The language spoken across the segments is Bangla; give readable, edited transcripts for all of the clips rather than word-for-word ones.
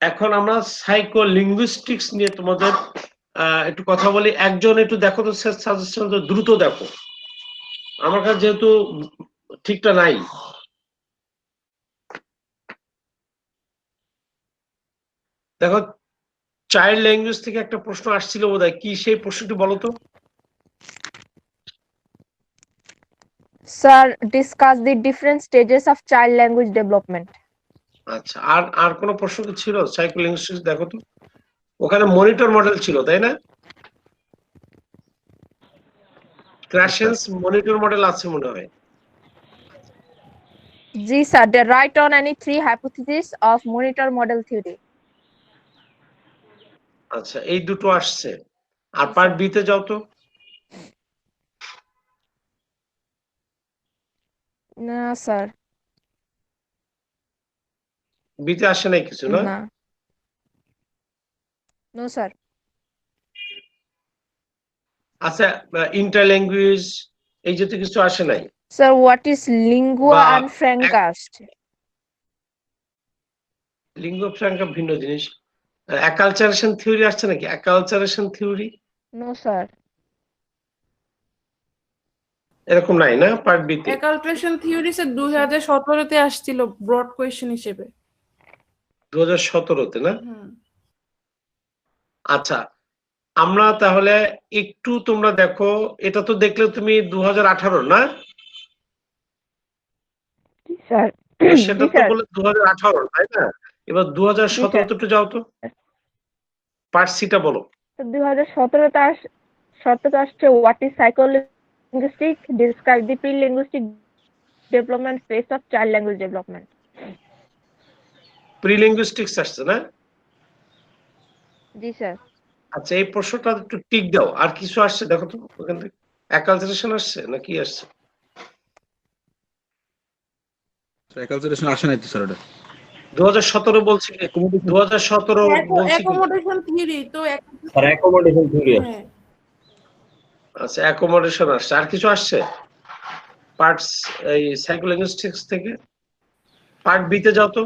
এখন আমরা সাইকো লিঙ্গুইস্টিক্স নিয়ে তোমাদের একটু কথা বলি। একজন একটু দেখো তো সাজেশন, তো দ্রুত দেখো, আমার কাছে যেহেতু ঠিকটা নাই। দেখো, চাইল্ড ল্যাঙ্গুয়েজ থেকে একটা প্রশ্ন আসছিল বোধহয়, কি সেই প্রশ্নটি বলো তো। Sir, discuss the different stages of child language development. আচ্ছা, আর আর কোনো প্রশ্ন কি ছিল সাইকো লিঙ্গুইস্টিক্স? দেখো তো, ওখানে মনিটর মডেল ছিল তাই না? ক্রাশেন্স মনিটর মডেল আছে মনে হয়। G sir, they write on any three hypotheses of monitor model theory. আচ্ছা, এই দুটো আসছে। আর পার্ট বি তে যাও তো। না স্যার, বি তে আসে নাই কিছু না? না। No sir. আচ্ছা, ইন্টার ল্যাঙ্গুয়েজ এই জাতীয় কিছু আসে নাই? স্যার, হোয়াট ইজ লিঙ্গুয়া বা অ্যান্ড ফ্র্যাঙ্কা আসছে। লিঙ্গুয়া ফ্র্যাঙ্কা ভিন্ন জিনিস। অ্যাকালচারেশন থিওরি আসছে নাকি? Acculturation theory no sir. এরকম নাই না পার্ট বি তে? অ্যাকালট্রেশন থিওরি স্যার 2017 তে আসছিল ব্রড কোয়েশ্চেন হিসেবে। 2017 তে না? আচ্ছা, আমরা তাহলে একটু, তোমরা দেখো, এটা তো দেখলে তুমি 2018 না? স্যার, সেটা তো বলে 2018 তাই না? এবার 2017 তে একটু যাও তো, পার্ট সিটা বলো। 2017 আসছে what is psycholinguistic, describe the pre linguistic development phase of child language development. Pre linguistics আসছে না? জি স্যার। আচ্ছা, এই প্রশ্নটা একটু টিক দাও। আর কিছু আসছে দেখো তো ওখান থেকে। অ্যাকালচারেশন আসছে না কি আসছে? অ্যাকালচারেশন আসে নাই তো স্যার, ওটা 2017 বলছি, 2017 বলছি। অ্যাকোমোডেশন থিওরি তো স্যার অ্যাকোমোডেশন থিওরি আছে। হ্যাঁ। আচ্ছা, অ্যাকোমোডেশন আসছে। আর কিছু আসছে পার্টস এই সাইকোলিঙ্গুইস্টিক্স থেকে? পার্ট বি তে যাও তো।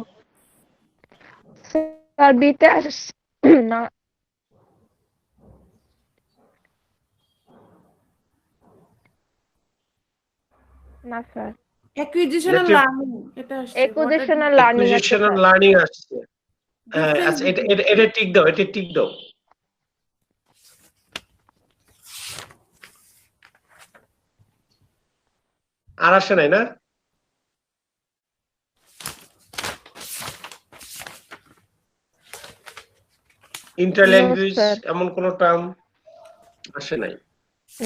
স্যার, বিতে না। না স্যার। অ্যাকুইজিশনাল লার্নিং এটা আসছে। Acquisitional learning আছে অ্যাকুইজিশনাল স্যার। লার্নিং আসছে। Difference আচ্ছা, এটা টিক দাও, এটা টিক দাও। আর আসে নাই না? ইন্টার ল্যাঙ্গুয়েজ এমন কোন টার্ম আসে নাই?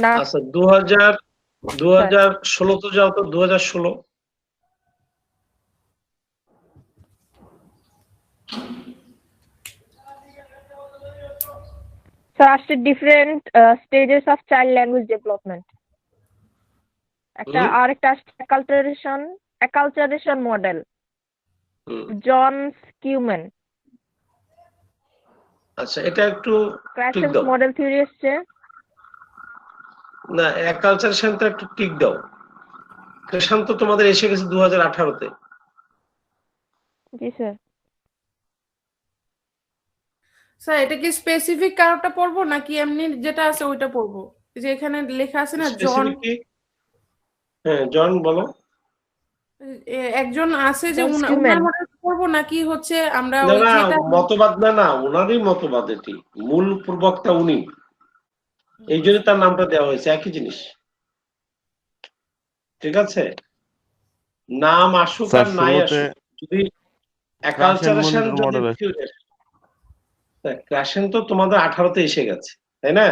না আচ্ছা, 2016 তো যাও তো, 2016। স্যার, আসছে different stages of child language development. আর একটা আসছে অ্যাকালচারেশন মডেল, জন স্কিউম্যান। আচ্ছা, এটা একটু ঠিক ক্রাশেন্স দাও। মডেল থিওরি আসছে। না, অ্যাকালচারেশন তো একটু ঠিক দাও। ক্রেশন তো তোমাদের এসে গেছে 2018 তে। জি স্যার। স্যার এটা কি স্পেসিফিক কারোটা পড়বো নাকি এমনি যেটা আছে ওইটা পড়বো? যে এখানে লেখা আছে না জন, স্পেসিফিক কি? হ্যাঁ, জন বলো। একজন আছে যে জন উনার স্কিউম্যান। মডেল পড়বো নাকি হচ্ছে আমরা না ওই না, যেটা মতবাদ না, ওনারই মতবাদ, এটি মূল প্রবক্তা উনি, এই জন্য তার নামটা দেওয়া হয়েছে, একই জিনিস। ঠিক আছে, নাম আসুক আর নাই আসুক, যদি অ্যাকালচারেশন ক্রাশেন তো তোমাদের 18 তে এসে গেছে তাই না?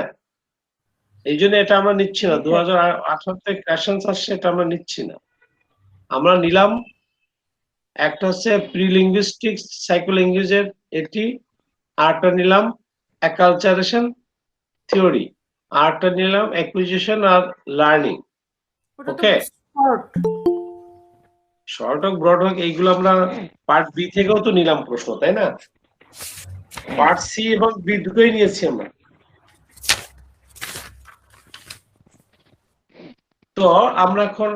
এই জন্য এটা আমরা নিচ্ছি না। 2018 তে ক্রাশেন আসছে, এটা আমরা নিচ্ছি না। আমরা নিলাম একটা হচ্ছে প্রিলিঙ্গুইস্টিক্স সাইকোলিঙ্গুইজের এটি, আরটা নিলাম অ্যাকালচারেশন থিওরি, আরটা নিলাম acquisition are learning. Okay, short হোক ব্রড হোক, এইগুলো আমরা পার্ট বি থেকেও তো নিলাম প্রশ্ন তাই না? পার্ট সি এবং বি দুটোই নিয়েছি আমরা। তো আমরা এখন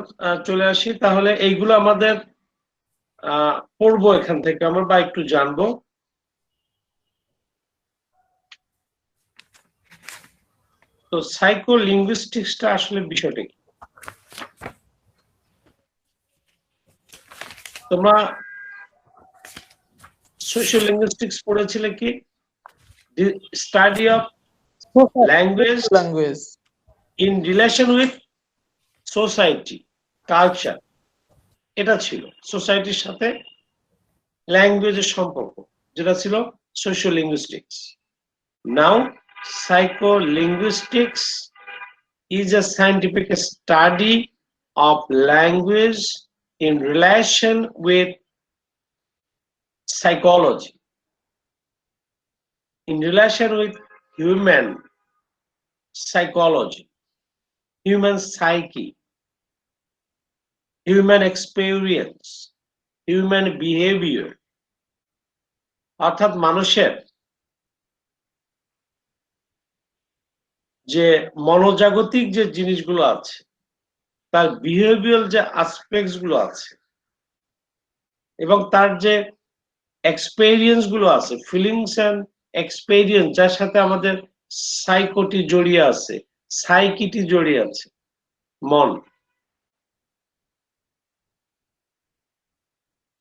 চলে আসি তাহলে, এইগুলো আমাদের পড়বো এখান থেকে আমরা, বা একটু জানবো। তো সাইকো লিঙ্গুইস্টিক্সটা আসলে বিষয়টা কি? তোমরা সোশ্যাল লিঙ্গুইস্টিক্স পড়েছিলে কি? Study of language in relation with society culture, এটা ছিল সোসাইটির সাথে ল্যাঙ্গুয়েজের সম্পর্ক, যেটা ছিল social linguistics. Now psycholinguistics is a scientific study of language in relation with psychology, in relation with human psychology, human psyche, human experience, human behavior, অর্থাৎ মানুষের যে মনোজাগতিক যে জিনিসগুলো আছে, তার বিহেভিয়ার যে অ্যাসপেক্টস গুলো আছে, এবং তার যে এক্সপেরিয়েন্স গুলো আছে, ফিলিংস এন্ড এক্সপেরিয়েন্স, যার সাথে আমাদের সাইকোটি জড়িয়ে আছে, সাইকিটি জড়িয়ে আছে, মন।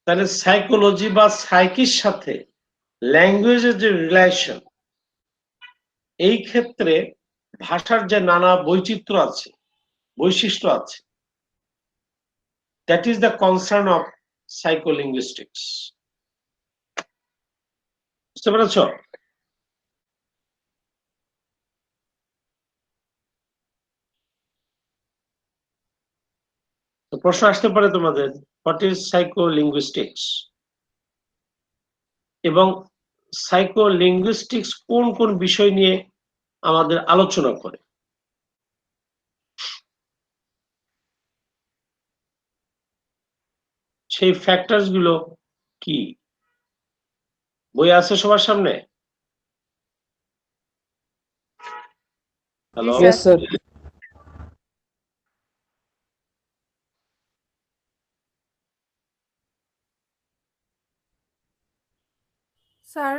তাহলে সাইকোলজি বা সাইকির সাথে ল্যাঙ্গুয়েজের যে রিলেশন, এই ক্ষেত্রে ভাষার যে নানা বৈচিত্র্য আছে, বৈশিষ্ট্য আছে, that is the concern of psycholinguistics. বুঝতে পেরেছ? তো প্রশ্ন আসতে পারে তোমাদের, হোয়াট ইজ সাইকোলিঙ্গুইস্টিক্স, এবং সাইকোলিঙ্গুইস্টিক্স কোন কোন বিষয় নিয়ে আমাদের আলোচনা করে। সেই ফ্যাক্টরস গুলো কি? বই আছে সবার সামনে? Hello, Yes, sir. স্যার,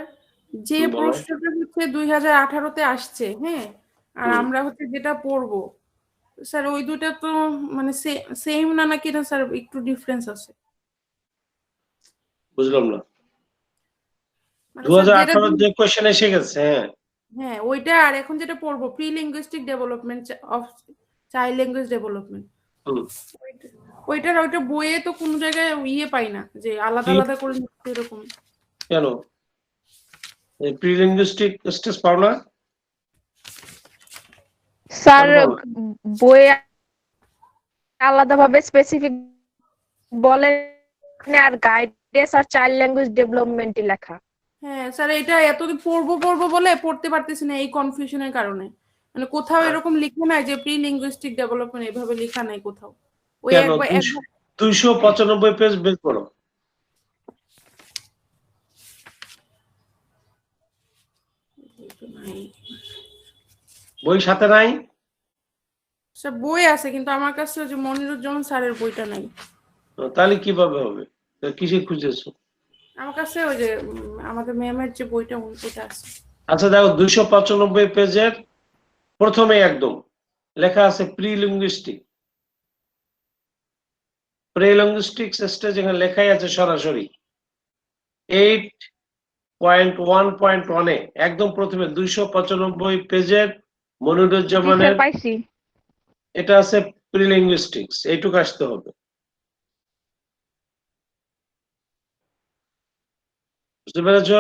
যে বলো। প্রশ্নটা হচ্ছে 2018-তে আসছে, হ্যাঁ, আর হুম। আমরা হচ্ছে যেটা পড়বো, স্যার ওই দুটো তো মানে সেম না, নাকি না স্যার একটু ডিফারেন্স আছে? বুঝলাম না। মানে স্যার যেটা 2018 যে কোয়েশ্চেন এসে গেছে, হ্যাঁ, হ্যাঁ ওইটা, আর এখন যেটা পড়বো pre linguistic development of child language development, hmm. ওইটা বইয়ে তো কোনো জায়গায় ইয়ে পাই না যে আলাদা কি? আলাদা করে লিখতে এরকম। কেন এই প্রিলিঙ্গুইস্টিক স্টেজ পাও না? স্যার কেন পাও না? বইয়ে আলাদাভাবে স্পেসিফিক বলে আর গাইডেন্স আর চাইল্ড ল্যাঙ্গুয়েজ ডেভেলপমেন্টই লেখা। হ্যাঁ স্যার, এটা এতদিন পড়বো বলে পড়তে পারতেছি না এই কনফিউশনের কারণে। মানে কোথাও এরকম লিখে নাই যে প্রি লিঙ্গুইস্টিক ডেভেলপমেন্ট, এভাবে লেখা নাই কোথাও। ওই কেন? একবার 295 পেজ বের করো। বই সাথে নাই? স্যার বই আছে, কিন্তু আমার কাছে যে মনিরুজ্জামান স্যারের বইটা নাই। তাহলে কিভাবে হবে? কিসে খুঁজেছো? আমার কাছে ওই যে আমাদের ম্যামের যে বইটা, ওইটা আছে। আচ্ছা দেখো, 295 পেজের প্রথমে একদম লেখা আছে প্রিলিঙ্গুইস্টিক। প্রিলিঙ্গুইস্টিক্স স্টেজ এখানে লেখাই আছে সরাসরি 8.1.1 এ একদম প্রথমে 295 পেজের মনিরুজ্জামানের পাইছি। এটা আছে প্রিলিঙ্গুইস্টিক্স, এইটুকু আসতে হবে। বুঝতে পেরেছ?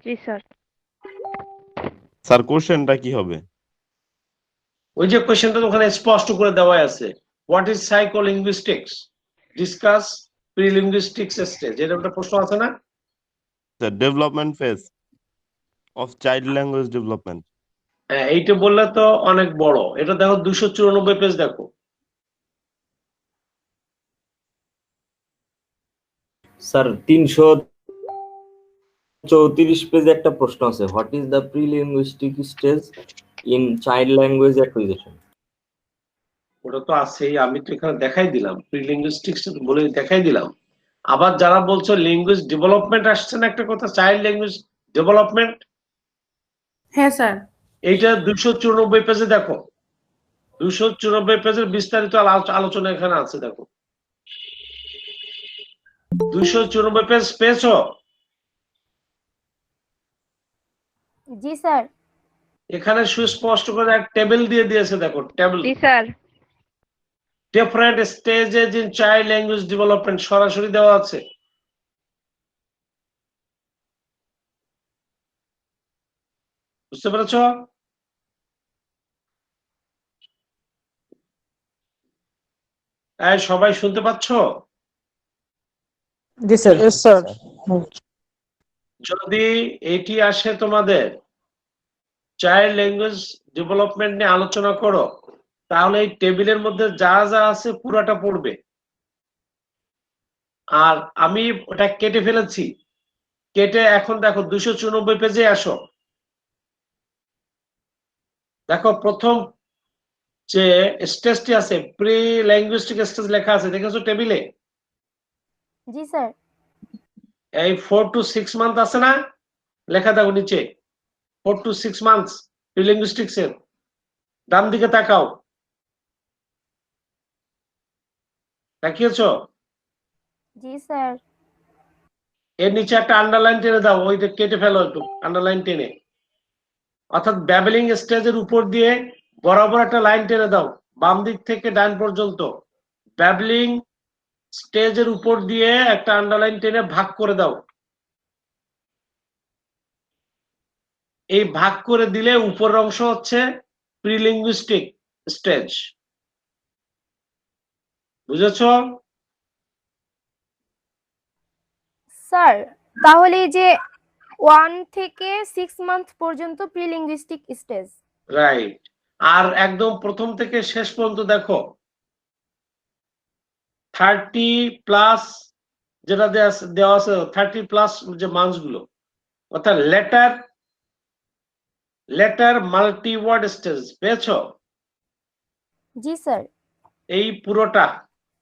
জি স্যার। স্যার কোশ্চেনটা কি হবে? ওই যে কোশ্চেনটা ওখানে স্পষ্ট করে দেওয়া আছে, হোয়াট ইজ সাইকোলিঙ্গুইস্টিক্স, ডিসকাস প্রিলিঙ্গুইস্টিক্স স্টেজ, এটা একটা প্রশ্ন আছে না? The development phase of child language development. হ্যাঁ, এইটা বললে তো অনেক বড়। এটা দেখো 294 পেজ দেখো। স্যার 334 পেজে একটা প্রশ্ন আছে, what is the prelinguistic stage in child language acquisition? ওটা তো আছেই, আমি তো এখানে দেখাই দিলাম, প্রিলিঙ্গুইস্টিক্স বলে দেখাই দিলাম। আবার যারা বলছো ল্যাঙ্গুয়েজ ডেভেলপমেন্ট আসছে না একটা কথা, চাইল্ড ল্যাঙ্গুয়েজ ডেভেলপমেন্ট, হ্যাঁ স্যার। এইটা 294 পেজে দেখো, 294 পেজের বিস্তারিত আলোচনা এখানে আছে, দেখো 294 পেজ পেয়েছো? জি স্যার। এখানে সুস্পষ্ট করে এক টেবিল দিয়ে দিয়েছে, দেখো table, G sir. Different stages in child language development সরাসরি দেওয়া আছে। বুঝতে পেরেছো? সবাই শুনতে পাচ্ছ? জি স্যার। Yes, sir. যদি এটি আসে তোমাদের চাইল্ড ল্যাঙ্গুয়েজ ডেভেলপমেন্ট নিয়ে আলোচনা করো, তাহলে এই টেবিলের মধ্যে যা যা আছে পুরাটা পড়বে। আর আমি ওটা কেটে ফেলেছি, কেটে এখন দেখো 294 পেজে আসো। দেখো প্রথম যে স্টেজটি আছে প্রি ল্যাঙ্গুইস্টিক স্টেজ লেখা আছে, দেখেছো টেবিলে? জি স্যার। এই 4 to 6 মান্থ আছে না, লেখা দেখো নিচে 4 to 6 মান্থস প্রি লিঙ্গুইস্টিক্স এর। ডান দিকে তাকাও, তাকিয়েছো? জি স্যার। এর নিচে একটা আন্ডারলাইন টেনে দাও, ওইটা কেটে ফেলো একটু আন্ডারলাইন টেনে, অর্থাৎ ব্যাবলিং স্টেজের উপর দিয়ে বরাবর একটা লাইন টেনে দাও বাম দিক থেকে ডান পর্যন্ত। ব্যাবলিং স্টেজের উপর দিয়ে একটা আন্ডারলাইন টেনে ভাগ করে দাও। এই ভাগ করে দিলে উপরের অংশ হচ্ছে প্রিলিঙ্গুইস্টিক স্টেজ। বুঝেছো? স্যার তাহলে এই যে 1 থেকে 6 মান্থ পর্যন্ত প্রিলিঙ্গুইস্টিক স্টেজ। রাইট। আর একদম প্রথম থেকে শেষ পর্যন্ত দেখো 30+ যেটা দেওয়া আছে, 30+ যে মান্থস গুলো, অর্থাৎ লেটার মাল্টি ওয়ার্ড স্টেজ পেয়েছো? জি স্যার।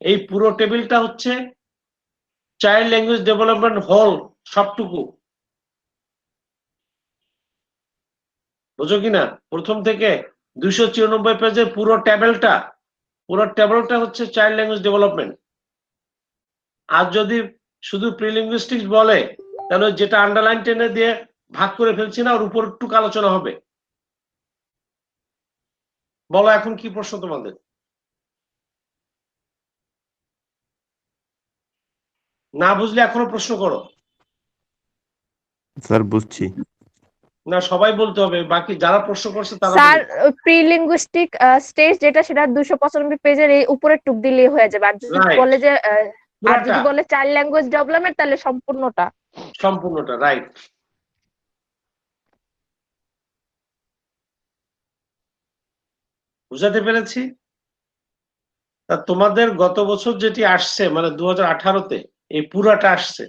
এই পুরো টেবিলটা হচ্ছে চাইল্ড ল্যাঙ্গুয়েজ ডেভেলপমেন্ট হোল, সবটুকু। বুঝো কিনা? প্রথম থেকে 294 পেজের পুরো টেবিলটা হচ্ছে চাইল্ড ল্যাঙ্গুয়েজ ডেভেলপমেন্ট। আর যদি শুধু প্রিলিঙ্গুইস্টিক্স বলে, তাহলে যেটা আন্ডারলাইন টেনে দিয়ে ভাগ করে ফেলছি না, ওর উপর একটু আলোচনা হবে। বলো এখন কি প্রশ্ন তোমাদের? না বুঝলে এখনো প্রশ্ন করো। স্যার বুঝছি। না সবাই বলতে হবে, বাকি যারা প্রশ্ন করছে তারা স্যার বলবে। প্রিলিঙ্গুইস্টিক স্টেজ যেটা সেটা 295 পেজের এই উপরের টুক দিলেই হয়ে যাবে। আর যদি Right. বলে যে আর পুরাটা, যদি বলে চাইল্ড ল্যাঙ্গুয়েজ ডেভেলপমেন্ট তাহলে সম্পূর্ণটা। রাইট। বুঝাতে পেরেছি? তা তোমাদের গত বছর যেটি আসছে, মানে 2018-তে এই পুরাটা আসছে।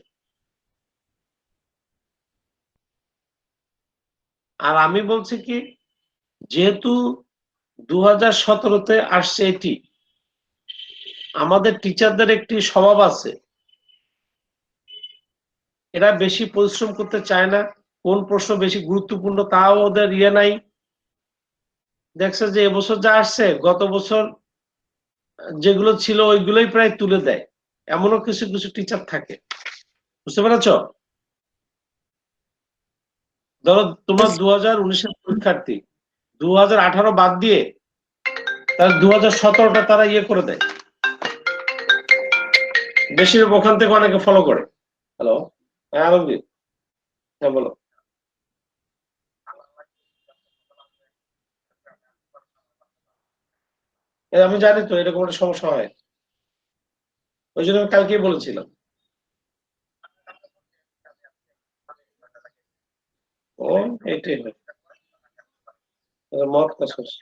আর আমি বলছি কি, যেহেতু 2017-তে আসছে এটি, আমাদের টিচারদের একটি স্বভাব আছে, এরা বেশি পরিশ্রম করতে চায় না, কোন প্রশ্ন বেশি গুরুত্বপূর্ণ তাও ওদের নাই। দেখছে যে এবছর যা আসছে গত বছর যেগুলো ছিল ওইগুলোই প্রায় তুলে দেয়, এমনও কিছু কিছু টিচার থাকে। বুঝতে পেরেছ? ধরো তোমার 2019-এর পরীক্ষার্থী 2018 বাদ দিয়ে তার 2017টা তারা করে দেয়, বেশিরভাগ ওখান থেকে অনেকে ফলো করে। হ্যালো, হ্যাঁ আলমগীর, হ্যাঁ বলো। আমি জানি তো এরকম একটা সমস্যা হয়, ওই জন্য আমি কালকেই বলেছিলাম। ও এটাই হয়, মত কাজ করছে।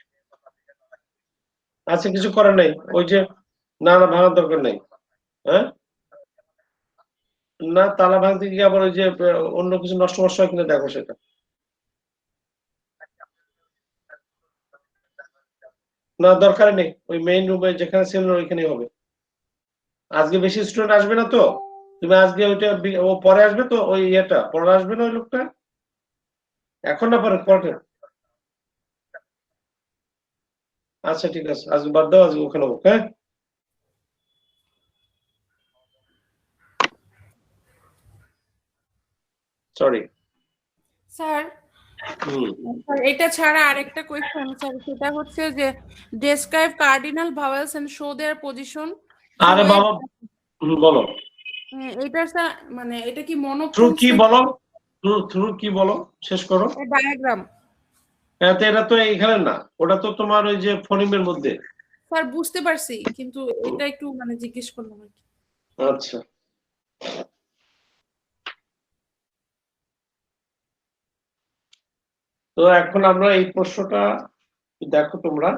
আচ্ছা কিছু করার নেই, ওই যে না ভাঙার দরকার নেই। হ্যাঁ, না তালা ভাঙতে গিয়ে আবার ওই যে অন্য কিছু নষ্ট নষ্ট হয় কিনা দেখো সেটা। না দরকার নেই, ওই মেইন রুমে যেখানে ছিল ওইখানেই হবে। আজকে বেশি স্টুডেন্ট আসবে না তো, তুমি আজকে ওইটা ও পরে আসবে তো, ওই পরে আসবে না ওই লোকটা। এখন না পরে পরে আচ্ছা ঠিক আছে, আজ বাদ দাও, আজকে ওখানে হোক, হ্যাঁ। সরি। স্যার হুম। স্যার, এটা ছাড়া আরেকটা কোয়েশ্চেন স্যার, সেটা হচ্ছে যে describe cardinal vowels and show their position. আরে বাবা, বলো এটা স্যার মানে এটা কি থ্রু মনোফোন কি বলো, থ্রু কি বলো, শেষ করো। ডায়াগ্রাম? এটা তো এখানে না, ওটা তো তোমার ওই যে ফোনিমের মধ্যে। স্যার বুঝতে পারছি, কিন্তু এটা একটু মানে জিজ্ঞেস করলাম আর কি। আচ্ছা, তো এখন আমরা এই প্রশ্নটা দেখো তোমরা।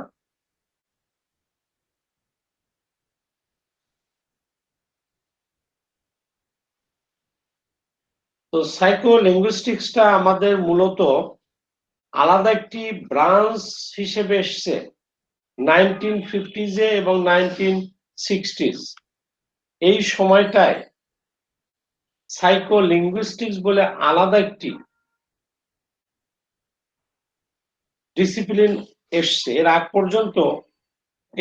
তো সাইকো লিঙ্গুইস্টিক্সটা আমাদের মূলত আলাদা একটি ব্রাঞ্চ হিসেবে এসছে 1950s এবং 1960s। এই সময়টায় সাইকো লিঙ্গুইস্টিক্স বলে আলাদা একটি ডিসিপ্লিন এসছে। এর আগ পর্যন্ত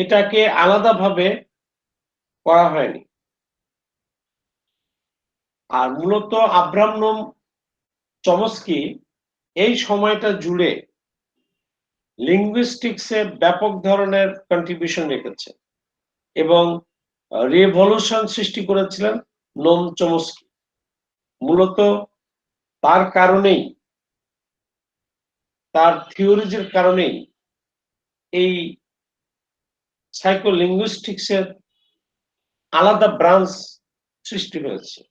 এটাকে আলাদাভাবে করা হয়নি। আর মূলত আব্রাহাম নোম চমস্কি এই সময়টা জুড়ে লিঙ্গুইস্টিক্সে ব্যাপক ধরনের কন্ট্রিবিউশন রেখেছে এবং রিভলিউশন সৃষ্টি করেছিলেন নোম চমস্কি। মূলত তার কারণেই, তার থিওরিজের কারণেই এই সাইকো লিঙ্গুইস্টিক্সের আলাদা ব্রাঞ্চ সৃষ্টি হয়েছে।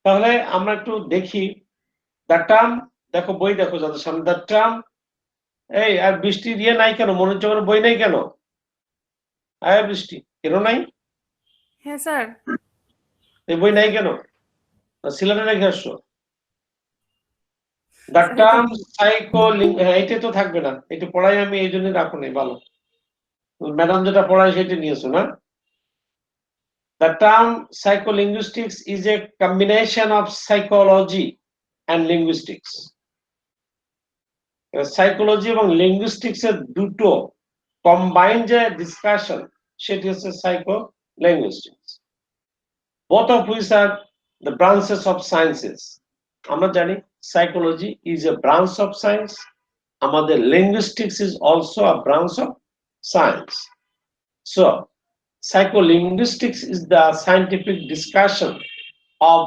তাহলে আমরা একটু দেখি দ্য টার্ম, দেখো বই দেখো যাদের সামনে, দ্য টার্ম। এই আর বৃষ্টি দিয়ে নাই কেন, মনে হচ্ছে আমার বই নাই কেন? আয় বৃষ্টি, কেন নাই? হ্যাঁ স্যার। এই বই নাই কেন? সিলেটে রেখে আসছো? দ্য টার্ম সাইকো, এইটা তো থাকবে না, এটা পড়াই আমি এই জন্য রাখো নাই, ভালো ম্যাডাম যেটা পড়ায় সেটা নিয়েছো না। The term psycholinguistics is a combination of psychology and linguistics. Psychology এবং লিঙ্গুইস্টিক্স এর দুটো কম্বাইন যে ডিসকাশন, সেটি হচ্ছে psycho linguistics, both of which are the branches of sciences. আমরা জানি psychology is a branch of science, আমাদের linguistics is also a branch of science. So psycholinguistics is the scientific discussion of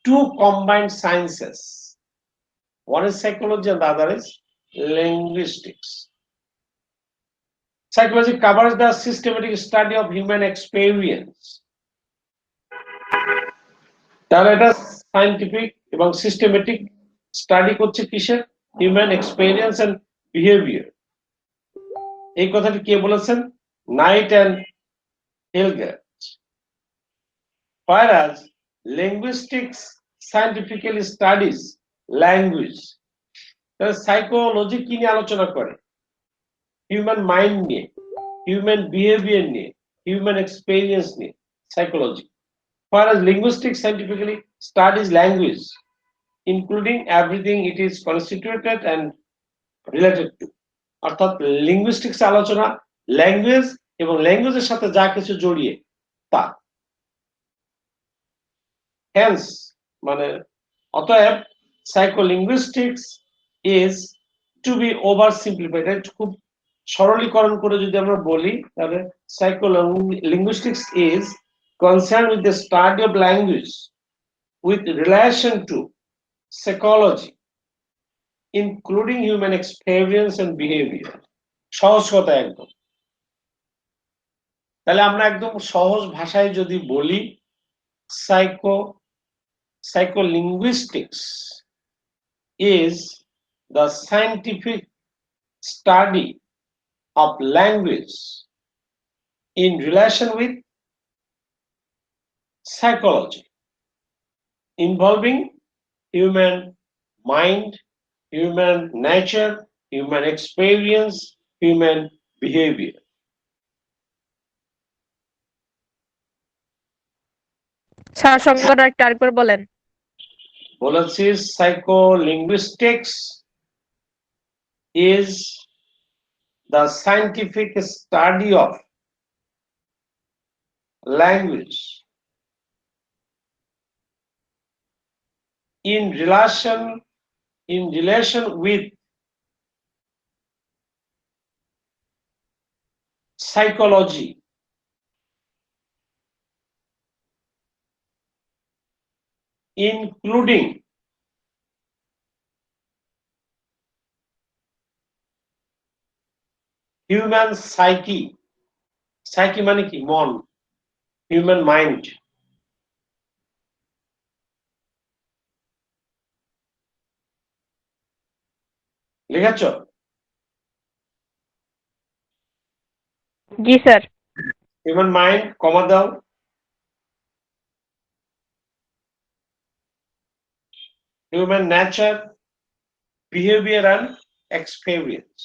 two combined sciences. One is psychology and the other is linguistics. Psychology covers the systematic study of human experience. তাহলে এটা সায়েন্টিফিক এবং সিস্টেমেটিক স্টাডি করছে কিসের? Human experience and behaviour. এই কথাটি কে বলেছেন? Knight and Hilgert. Whereas linguistics scientifically studies language. Psychology কি নিয়ে আলোচনা করে? হিউম্যান মাইন্ড নিয়ে, হিউম্যান বিহেভিয়ার নিয়ে, হিউম্যান এক্সপেরিয়েন্স নিয়ে psychology. Whereas linguistics scientifically studies language, including everything it is constituted and related to. অর্থাৎ লিঙ্গুইস্টিক্স আলোচনা ল্যাঙ্গুয়েজ এবং ল্যাঙ্গুয়েজের সাথে যা কিছু জড়িয়ে তা। হেন্স মানে অতএব psycholinguistics is to be over simplified. খুব সরলীকরণ করে যদি আমরা বলি তাহলে psycholinguistics is concern with the study of language with relation to psychology including human experience and behaviour. সহজ কথা একদম। তাহলে আমরা একদম সহজ ভাষায় যদি বলি, psycholinguistics is the scientific study of language in relation with psychology, involving human mind, human nature, human experience, human behavior. Sir সংজ্ঞাটা একটু আরেকবার বলেন। বলেছি psycholinguistics is the scientific study of language in relation with psychology, including human psyche. Psyche মানে কি? মন, human mind. লিখেছ? জি স্যার। human mind, কমা দাও। human nature, behavior and experience.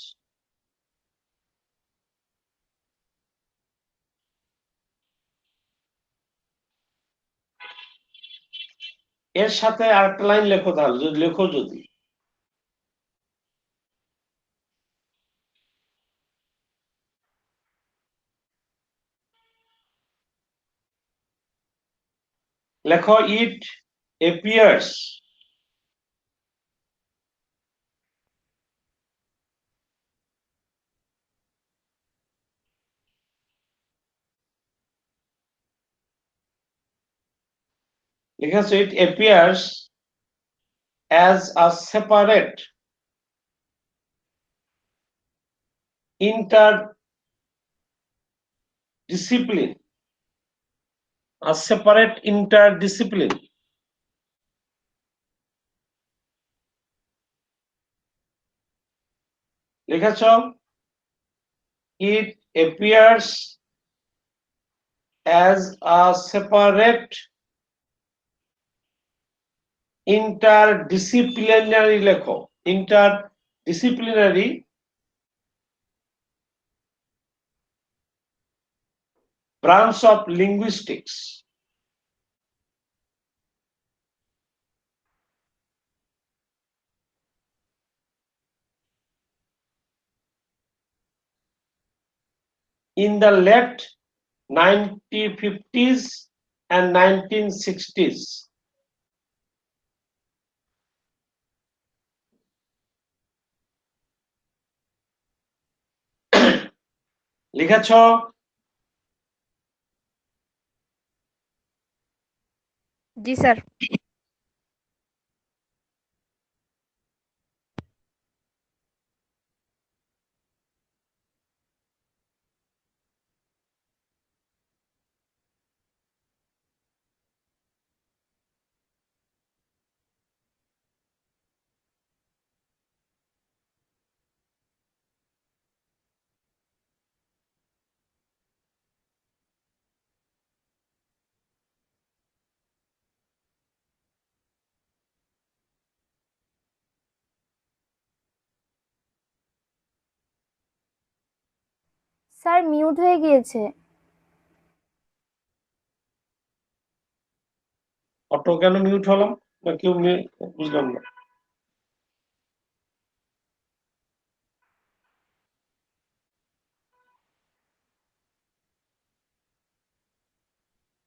এর সাথে আরেকটা লাইন লেখো, তাহলে লেখো যদি লেখো, it appears লিখেছো, it appears as a separate interdiscipline, লিখেছ, it appears as a separate interdisciplinary, লেখো interdisciplinary branch of linguistics. In the late 1950s and 1960s. লিখেছ, জি স্যার। স্যার মিউট হয়ে গিয়েছে। অটো কেন মিউট হলাম? না কেউ বুঝলাম না।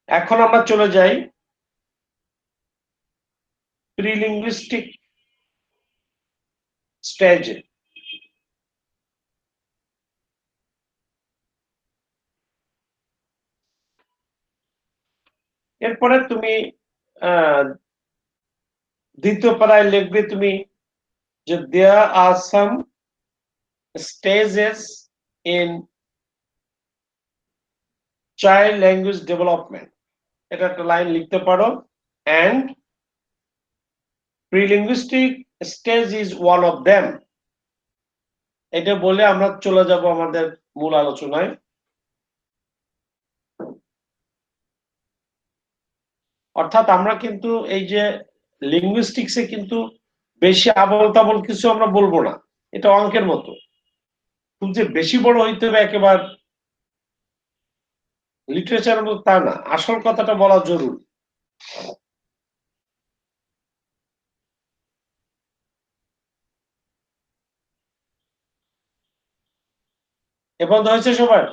এখন আমরা চলে যাই প্রিলিঙ্গুইস্টিক স্টেজে। এরপরে তুমি দ্বিতীয় পারায় লিখবে তুমি যে there are some stages in child language development, এটা একটা লাইন লিখতে পারো, and prelinguistic stage is one of them. এটা বলে আমরা চলে যাব আমাদের মূল আলোচনায়। অর্থাৎ আমরা কিন্তু এই যে লিঙ্গুইস্টিক্সে কিন্তু বেশি আবল তাবল কিছু আমরা বলবো না, এটা অঙ্কের মতো, খুব যে বেশি বড় হইতে হবে একেবারে লিটারেচারের মতো তা না, আসল কথাটা বলা জরুরি। এবার হয়েছে সবার?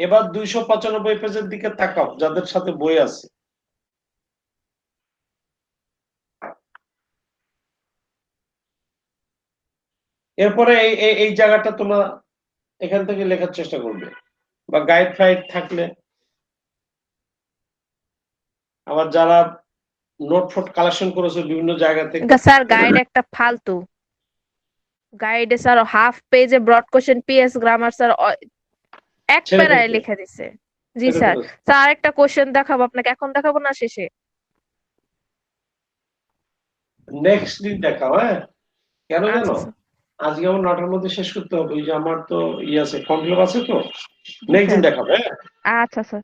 এবার 295 পেজের দিকে তাকাও যাদের সাথে বই আছে। এরপরে এই জায়গাটা তোমরা এখান থেকে লেখার চেষ্টা করবে, বা গাইড ফাইড থাকলে, আবার যারা নোট ফোট কালেকশন করেছে বিভিন্ন জায়গা থেকে। স্যার গাইড একটা ফালতু গাইডে স্যার হাফ পেজে broad question PS grammar sir এক ছেড়ে প্যারায় ফেলতে। লিখে দিছে। জি ছেড়ে স্যার। ফেলেছে। স্যার আরেকটা কোশ্চেন দেখাবো আপনাকে, এখন দেখাবো না শেষে? নেক্সট দিন দেখাও, হ্যাঁ? কেন আচ্ছা জানো? স্যার। আজকে আমার 9টার মধ্যে শেষ করতে হবে, ওই যে আমার তো আছে, ফর্ম ফিল আপ আছে তো। জি নেক্সট দিন স্যার। দেখাবে, হ্যাঁ? আচ্ছা স্যার।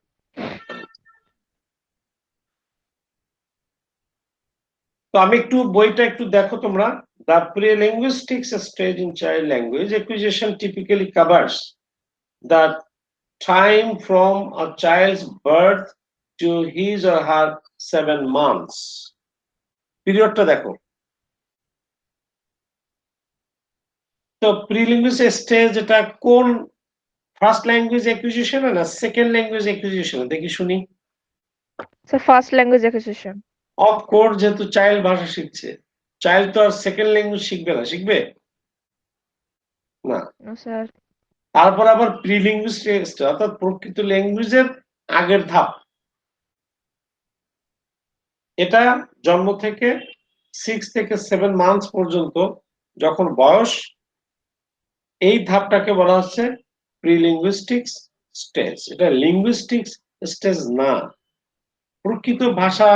তো আমি একটু বইটা একটু দেখো তোমরা। The pre-linguistics stage in child language acquisition typically covers the time from a child's birth to his or her 7 months. পিরিয়ডটা দেখো। তো প্রিলিঙ্গুইস্টিক স্টেজ এটা কোন ফার্স্ট ল্যাঙ্গুয়েজ অ্যাকুইজিশন না সেকেন্ড ল্যাঙ্গুয়েজ অ্যাকুইজিশন দেখি শুনি। Sir first language acquisition. Of course, যেহেতু চাইল্ড ভাষা শিখছে, চাইল্ড তো আর সেকেন্ড ল্যাঙ্গুয়েজ শিখবে না, শিখবে না। স্যার তারপর আবার প্রিলিঙ্গুইস্টিক অর্থাৎ প্রকৃত ল্যাঙ্গুয়েজের আগের ধাপ, এটা জন্ম থেকে 6 থেকে 7 মান্থস পর্যন্ত যখন বয়স, এই ধাপটাকে বলা হচ্ছে প্রিলিঙ্গুইস্টিক স্টেজ। এটা লিঙ্গুইস্টিক স্টেজ না। প্রকৃত ভাষা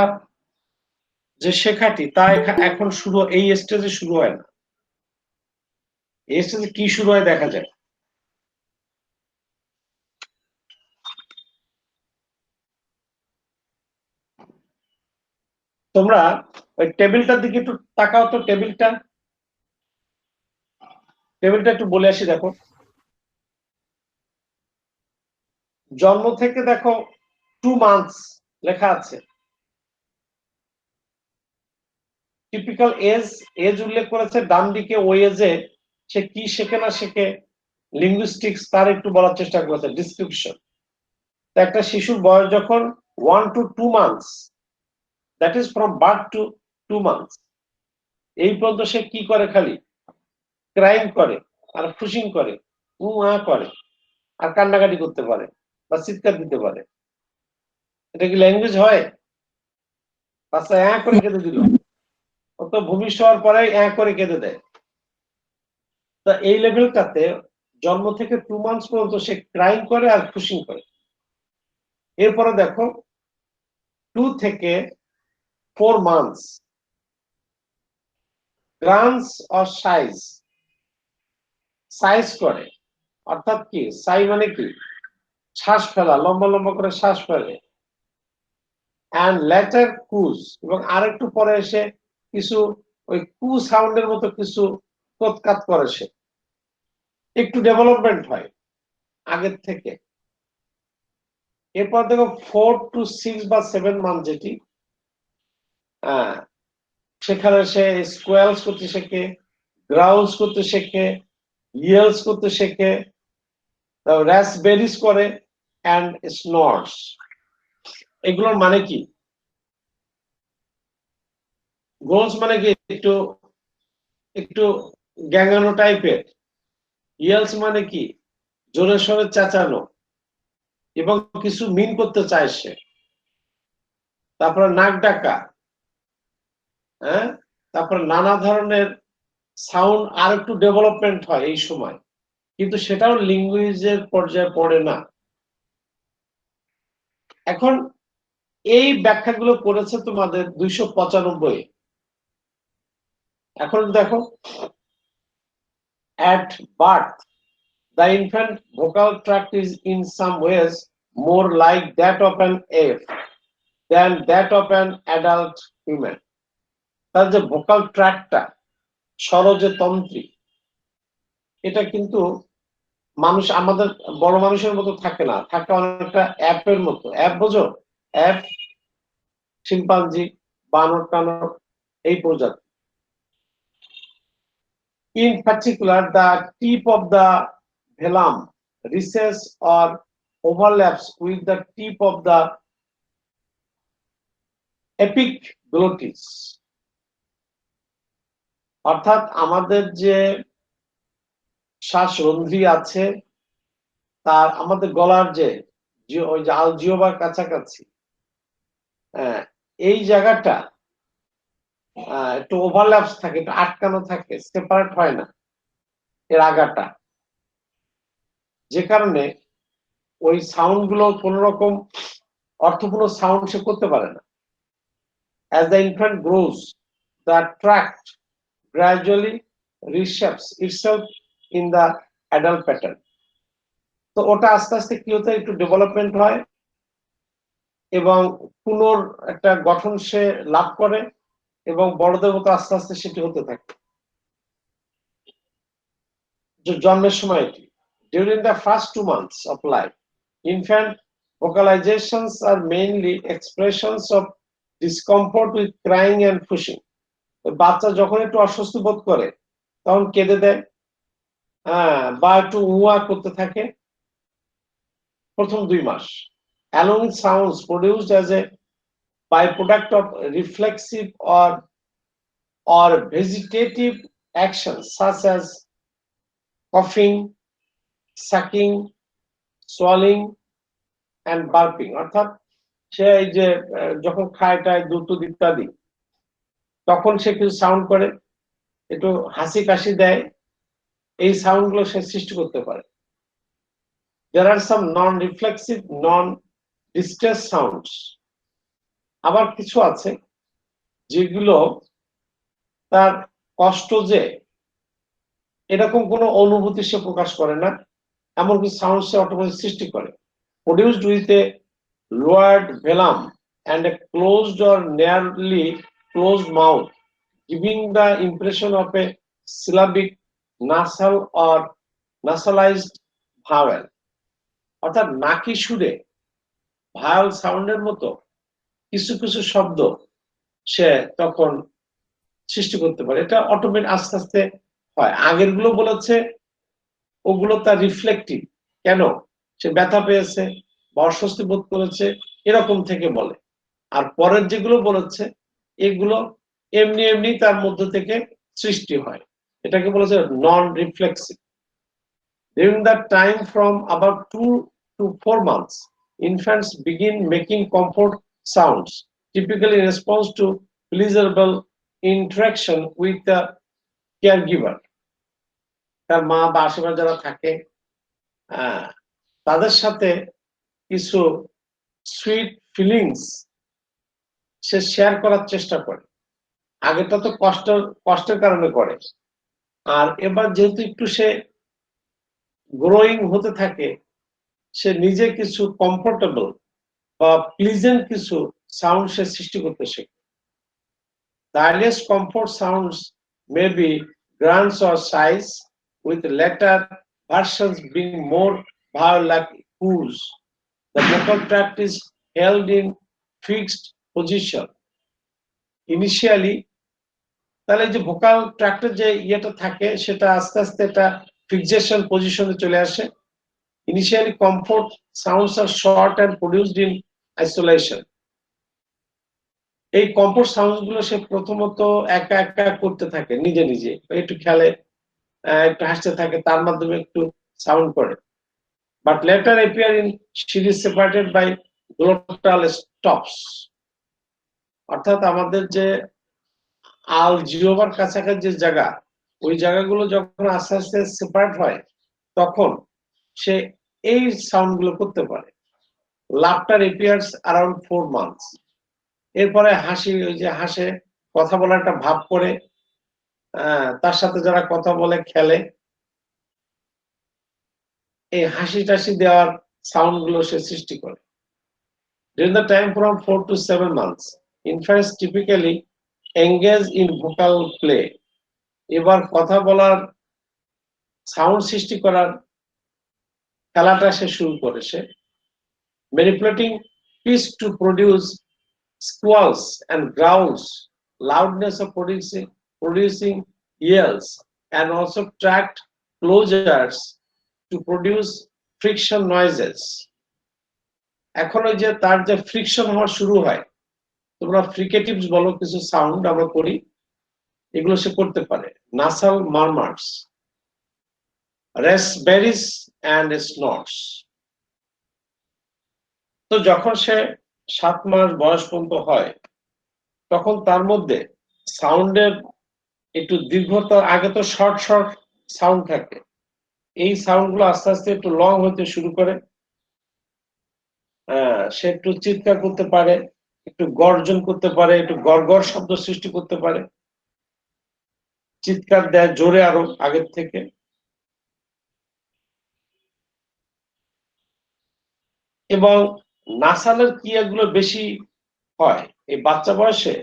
যে শেখাটি তা এখন শুরু এই স্টেজে শুরু হয় না। এই স্টেজে কি শুরু হয় দেখা যায়। তোমরা ওই টেবিলটার দিকে একটু তাকাও তো, টেবিলটা একটু বলে আসি। দেখো জন্ম থেকে দেখো 2 মান্থস লেখা আছে। টিপিক্যাল এজ উল্লেখ করেছে ডান দিকে। ওই এজে সে কি শেখে না শেখে, লিঙ্গুইস্টিক্স তার একটু বলার চেষ্টা করেছে, ডিসক্রিপশন। একটা শিশুর বয়স যখন 1 to 2 months, that is from birth two 2 months, এই পর্যন্ত সে কি করে? খালি ক্রাইম করে আর ফুসিং করে, করে আর কান্নাকাটি করতে পারে বা চিৎকার দিতে পারে। এটা কি ল্যাঙ্গুয়েজ হয়? বাচ্চা করে কেঁদে দিল, ও তো ভূমিষ্ঠ হওয়ার পরে করে কেঁদে দেয়। তা এই লেভেলটাতে জন্ম থেকে 2 মান্থস পর্যন্ত সে ক্রাইম করে আর ফুসিং করে। এরপরে দেখো 2 থেকে 4 মান্থস গ্রান্স অর সাইজ করে। অর্থাৎ কি সাই মানে কি? শ্বাস ফেলা, লম্বা লম্বা করে শ্বাস ফেলে। অ্যান্ড লেটার কুজ, এবং আরেকটু পরে এসে কিছু ওই কু সাউন্ডের মতো কিছু কোতকাত করে, সে একটু ডেভেলপমেন্ট হয় আগের থেকে। এরপর দেখো 4 to 6 বা 7 মান্থ যেটি, সেখানে সে স্কোয়ালস করতে শেখে, গ্রাউলস করতে শেখে, ইয়েলস করতে শেখে, রাসবেরিস করে অ্যান্ড স্নর্স। এগুলোর মানে কি? গ্রোলস মানে কি একটু একটু গ্যাঙ্গানো টাইপের। ইয়েলস মানে কি জোরে সোরে চেঁচানো এবং কিছু মিন করতে চায় সে। তারপরে নাক ডাকা, হ্যাঁ, তারপরে নানা ধরনের সাউন্ড আর একটু ডেভেলপমেন্ট হয় এই সময়, কিন্তু সেটাও ল্যাঙ্গুয়েজের পর্যায়ে পড়ে না। এখন এই ব্যাখ্যাগুলো করেছে তোমাদের 295। এখন দেখো, at birth the infant vocal tract is in some ways more like that of an ape than that of an adult human. তার যে ভোকাল ট্র্যাক্টটা, স্বর যে তন্ত্রী, এটা কিন্তু মানুষ আমাদের বড় মানুষের মতো থাকে না, থাকে অনেকটা অ্যাপের মতো। অ্যাপ বোঝো? অ্যাপ শিম্পাঞ্জি, বানর টানর, এই প্রজাতি। In particular, the tip of the velum recesses or overlaps with the tip of the epiglottis. অর্থাৎ আমাদের যে শ্বাসরন্ধ্রী আছে তার আমাদের গলার যে ওই যে আলজিওবার কাছাকাছি, এই জায়গাটা একটু ওভারল্যাপস থাকে, একটু আটকানো থাকে, সেপারেট হয় না এর আগাটা, যে কারণে ওই সাউন্ড গুলো কোন রকম অর্থপূর্ণ সাউন্ড সে করতে পারে না। As the infant grows, the tract gradually reshapes itself in the adult pattern. তো ওটা আস্তে আস্তে কি হতে একটু ডেভেলপমেন্ট হয় এবং পুনর একটা গঠন সে লাভ করে এবং বড়দের মতো আস্তে আস্তে সেটি হতে থাকে। জন্মের সময় এটি during the first 2 months of life, infant vocalizations are mainly expressions of discomfort with crying and pushing. বাচ্চা যখন একটু অস্বস্তি বোধ করে তখন কেঁদে দেয়, বা একটু উয়া করতে থাকে প্রথম 2 মাস। Along with sounds produced as a byproduct of reflexive or vegetative actions such as coughing, sucking, swallowing and burping. অর্থাৎ সে এই যে যখন খায় টায় দুধ ইত্যাদি তখন সে কিছু সাউন্ড করে, একটু হাসি কাশি দেয়, এই সাউন্ড গুলো সে সৃষ্টি করতে পারে। There are some non-reflexive, non-distress sounds. আবার কিছু আছে যেগুলো তার কষ্ট যে এরকম কোনো অনুভূতি সে প্রকাশ করে না, এমন কিছু সাউন্ড সে অটোমেটিক সৃষ্টি করে। Produced with a lowered velum and a closed or nearly closed mouth, giving the impression of a syllabic, nasal or nasalized vowel. অর্থাৎ নাকি সুরে ভায়াল সাউন্ডের মতো কিছু কিছু শব্দ সে তখন সৃষ্টি করতে পারে। এটা অটোমেটিক আস্তে আস্তে হয়। আগের গুলো বলেছে ওগুলো তার রিফ্লেক্টিভ, কেন সে ব্যথা পেয়েছে বা অস্বস্তি বোধ করেছে এরকম থেকে বলে, আর পরের যেগুলো বলেছে এগুলো এমনি এমনি তার মধ্যে থেকে সৃষ্টি হয়, এটাকে বলেছে নন reflexive. During that time from about 2 to 4 months, infants begin making comfort sounds, typically in response to pleasurable interaction with the caregiver. তার মা বা আশেপাশে যারা থাকে তাদের সাথে কিছু সুইট ফিলিংস সে শেয়ার করার চেষ্টা করে। আগেটা তো কষ্টের কারণে করে, আর এবার যেহেতু একটু সে গ্রোয়িং হতে থাকে, সে নিজে কিছু কমফোর্টেবল বা প্লিজেন্ট কিছু সাউন্ড সে সৃষ্টি করতে শেখে। The earliest comfort sounds may be grunts or sighs, with later versions being more vowel-like coos. The vocal tract is held in fixed position. Initially, তাহলে যে ভোকাল ট্র্যাক্টের যে ইয়েটা থাকে সেটা আস্তে আস্তে এটা ফিক্সেশন পজিশনে চলে আসে। Initially, comfort sounds are short and produced in isolation. এই কমফোর্ট সাউন্ড গুলো সে প্রথমত একা একা করতে থাকে নিজে নিজে, একটু খেলে, একটু হাসতে থাকে, তার মাধ্যমে একটু সাউন্ড করে। But later appear in series separated by glottal stops. অর্থাৎ আমাদের যে আলজিওভার কাছাকাছি যে জায়গা, ওই জায়গাগুলো যখন আস্তে আস্তে সেপারেট হয় তখন সে এই সাউন্ড গুলো করতে পারে। Laughter appears around 4 months। এরপরে হাসি, ওই যে হাসে, কথা বলার একটা ভাব করে, তার সাথে যারা কথা বলে খেলে, এই হাসি টাসি দেওয়ার সাউন্ড গুলো সে সৃষ্টি করে। During the time from 4 to 7 months, infants typically engage in vocal play. এবার কথা বলার সাউন্ড সৃষ্টি করার খেলাটা সে শুরু করে, সে manipulating pitch to produce squalls and growls, loudness of producing yells, and also tracked closures to produce friction noises. এখন ওই যে তার যে ফ্রিকশন হওয়া শুরু হয়, তোমরা ফ্রিকেটিভস বলো, কিছু সাউন্ড আমরা করি, এগুলো সে করতে পারে। Nasal murmurs, raspberries and snorts. তো যখন সে 7 মাস বয়স পর্যন্ত হয়, তখন তার মধ্যে সাউন্ডের একটু দীর্ঘতা, আগে তো শর্ট শর্ট সাউন্ড থাকে, এই সাউন্ড গুলো আস্তে আস্তে একটু লং হতে শুরু করে। সে একটু চিৎকার করতে পারে, একটু গর্জন করতে পারে, একটু গড়গড় শব্দ সৃষ্টি করতে পারে, চিৎকার দেয় জোরে আরো আগের থেকে। এবং নাসালের ক্রিয়াগুলো বেশি হয় এই বাচ্চা বয়সে,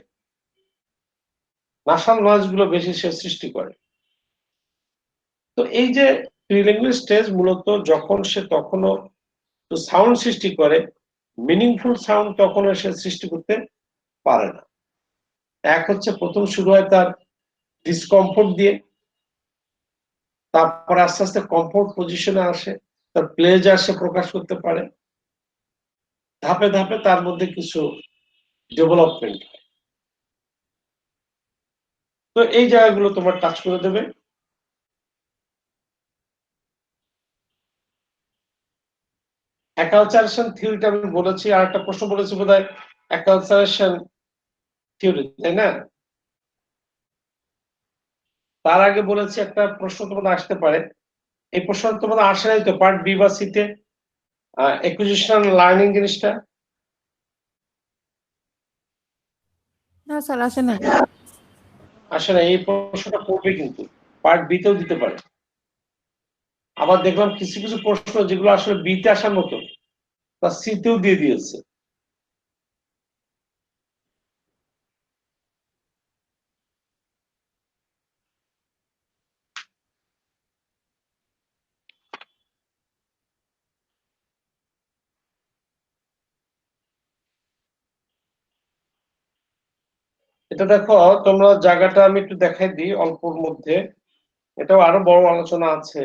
নাসাল নয়েজ গুলো বেশি সে সৃষ্টি করে। তো এই যে প্রিলিঙ্গুয়াল স্টেজ মূলত যখন সে তখনও সাউন্ড সৃষ্টি করে, মিনিংফুল সাউন্ড তখনও সে সৃষ্টি করতে পারে না। এক হচ্ছে প্রথম শুরু হয় তার ডিসকমফোর্ট দিয়ে, তারপর আস্তে আস্তে কমফোর্ট পজিশনে আসে, তার প্লেজার সে প্রকাশ করতে পারে, ধাপে ধাপে তার মধ্যে কিছু ডেভেলপমেন্ট হয়। তো এই জায়গাগুলো তোমার টাচ করে দেবে। অ্যাকালচারেশন থিওরিটা আমি বলেছি, আর একটা প্রশ্ন বলেছি বোধহয় অ্যাকালচারেশন থিওরি, তাই না? তার আগে বলেছি একটা প্রশ্ন তোমাদের আসতে পারে, এই প্রশ্ন তোমাদের আসে নাই তো পার্ট বি বা সিতে, অ্যাকুইজিশন লার্নিং জিনিসটা না স্যার, আসে নাই। আসে না। এই প্রশ্নটা পড়বে কিন্তু পার্ট বি তেও দিতে পারে। আবার দেখলাম কিছু কিছু প্রশ্ন যেগুলো আসলে বিতে আসার মতো তা সিতেও দিয়ে দিয়েছে। এটা দেখো, তোমরা জায়গাটা আমি একটু দেখাই দিই অল্পর মধ্যে, এটাও আরো বড় আলোচনা আছে।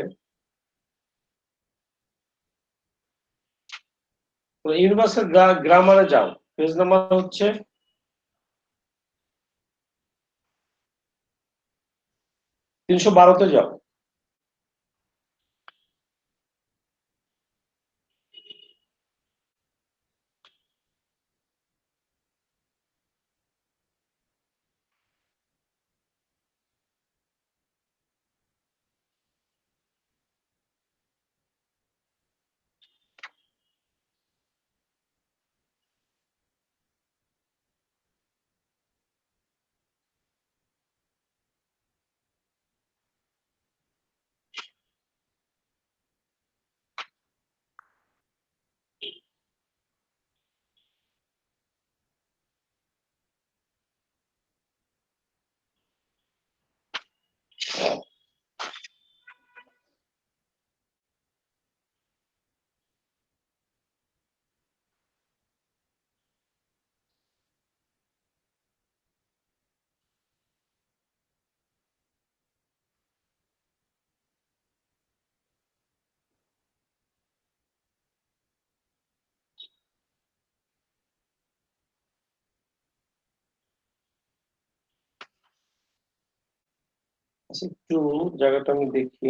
ইউনিভার্সাল গ্রামারে যাও, পেজ নাম্বার হচ্ছে 312-তে যাও। আচ্ছা, একটু জায়গাটা আমি দেখি।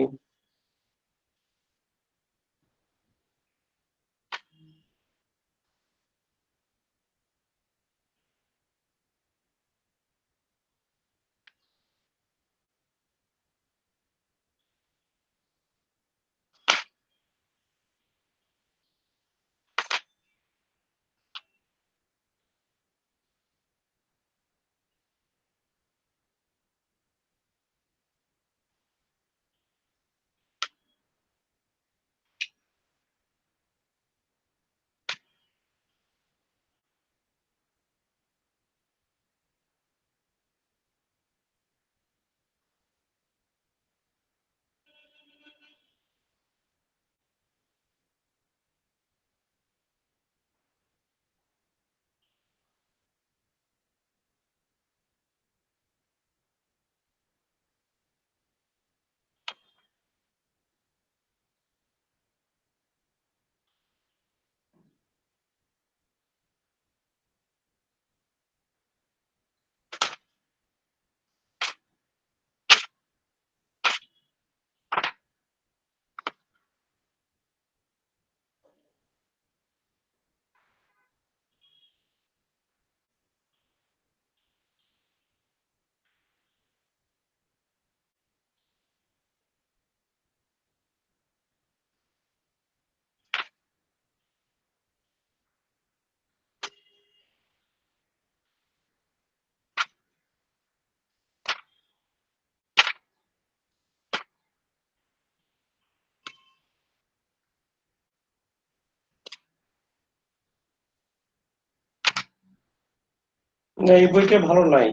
না, এই বইটা ভালো নাই।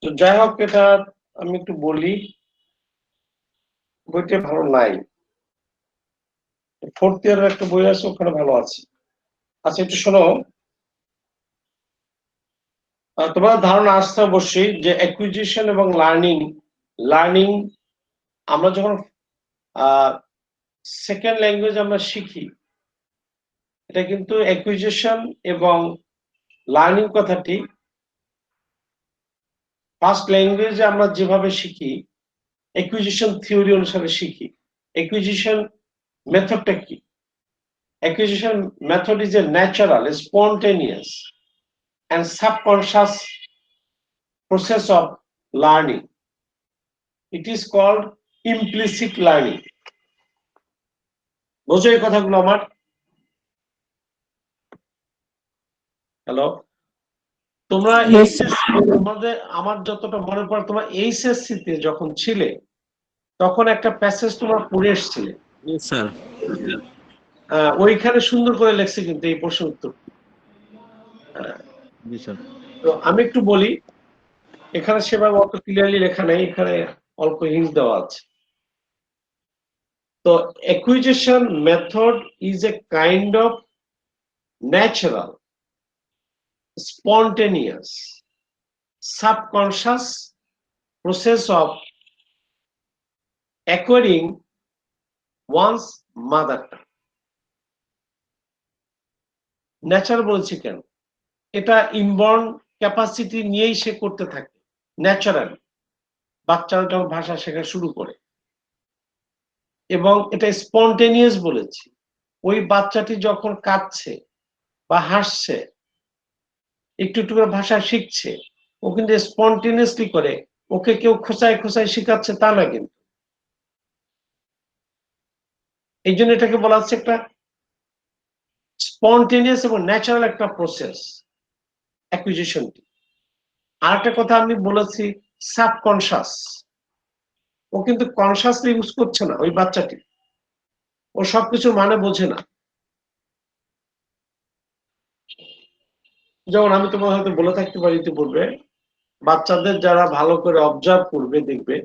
তো যাই হোক, এটা আমি একটু বলি, বইটা ভালো নাই। ফোর্থ ইয়ারের একটা বই আছে, ওখানে ভালো আছে। আচ্ছা, একটু শোনো। তোমার ধারণা আসছে অবশ্যই যে অ্যাকুইজিশন এবং লার্নিং আমরা যখন সেকেন্ড ল্যাঙ্গুয়েজ আমরা শিখি, এটা কিন্তু অ্যাকুইজিশন এবং লার্নিং কথাটি ফার্স্ট ল্যাঙ্গুয়েজে আমরা যেভাবে শিখি, অ্যাকুইজিশন থিওরি অনুসারে শিখি। অ্যাকুইজিশন মেথডটা কি? Acquisition method is a natural, spontaneous, and subconscious process of learning. It is called implicit learning. বোঝো এই কথাগুলো আমার? হ্যালো, তোমরা আমার যতটা মনে পড়ে, তোমরা এইচএসসি তে যখন ছিলে তখন একটা প্যাসেজ তোমরা পড়ে এসেছিলে। স্যার ওইখানে সুন্দর করে লেখছে কিন্তু এই প্রশ্ন উত্তর। জি স্যার। তো আমি একটু বলি, এখানে সেভাবে অত ক্লিয়ারলি লেখা নেই, এখানে অল্প হিন্ট দেওয়া আছে। তো acquisition method is a kind of natural, spontaneous, subconscious process of acquiring one's mother tongue. Natural বলছি কেন? এটা ইনবর্ন ক্যাপাসিটি নিয়েই সে করতে থাকে ন্যাচারালি। বাচ্চারা যখন ভাষা শেখা শুরু করে, এবং এটা স্পন্টেনিয়াস বলেছি। ওই বাচ্চাটি যখন কাঁদছে বা হাসছে, একটু একটু করে ভাষা শিখছে, ও কিন্তু স্পন্টেনিয়াসলি করে। ওকে কেউ খোঁচায় খোঁচায় শিখাচ্ছে তা না কিন্তু। এই জন্য এটাকে বলা হচ্ছে একটা স্পন্টেনিয়াস এবং ন্যাচারাল একটা প্রসেস অ্যাকুইজিশনটি। আর একটা কথা আমি বলেছি, সাবকনশাস। ও কিন্তু কনশাসলি ইউজ করছে না ওই বাচ্চাটি, ও সবকিছুর মানে বোঝে না। যেমন আমি তোমার হয়তো বলে থাকতে পারি ইতিপূর্বে, বাচ্চাদের যারা ভালো করে অবজার্ভ করবে দেখবে,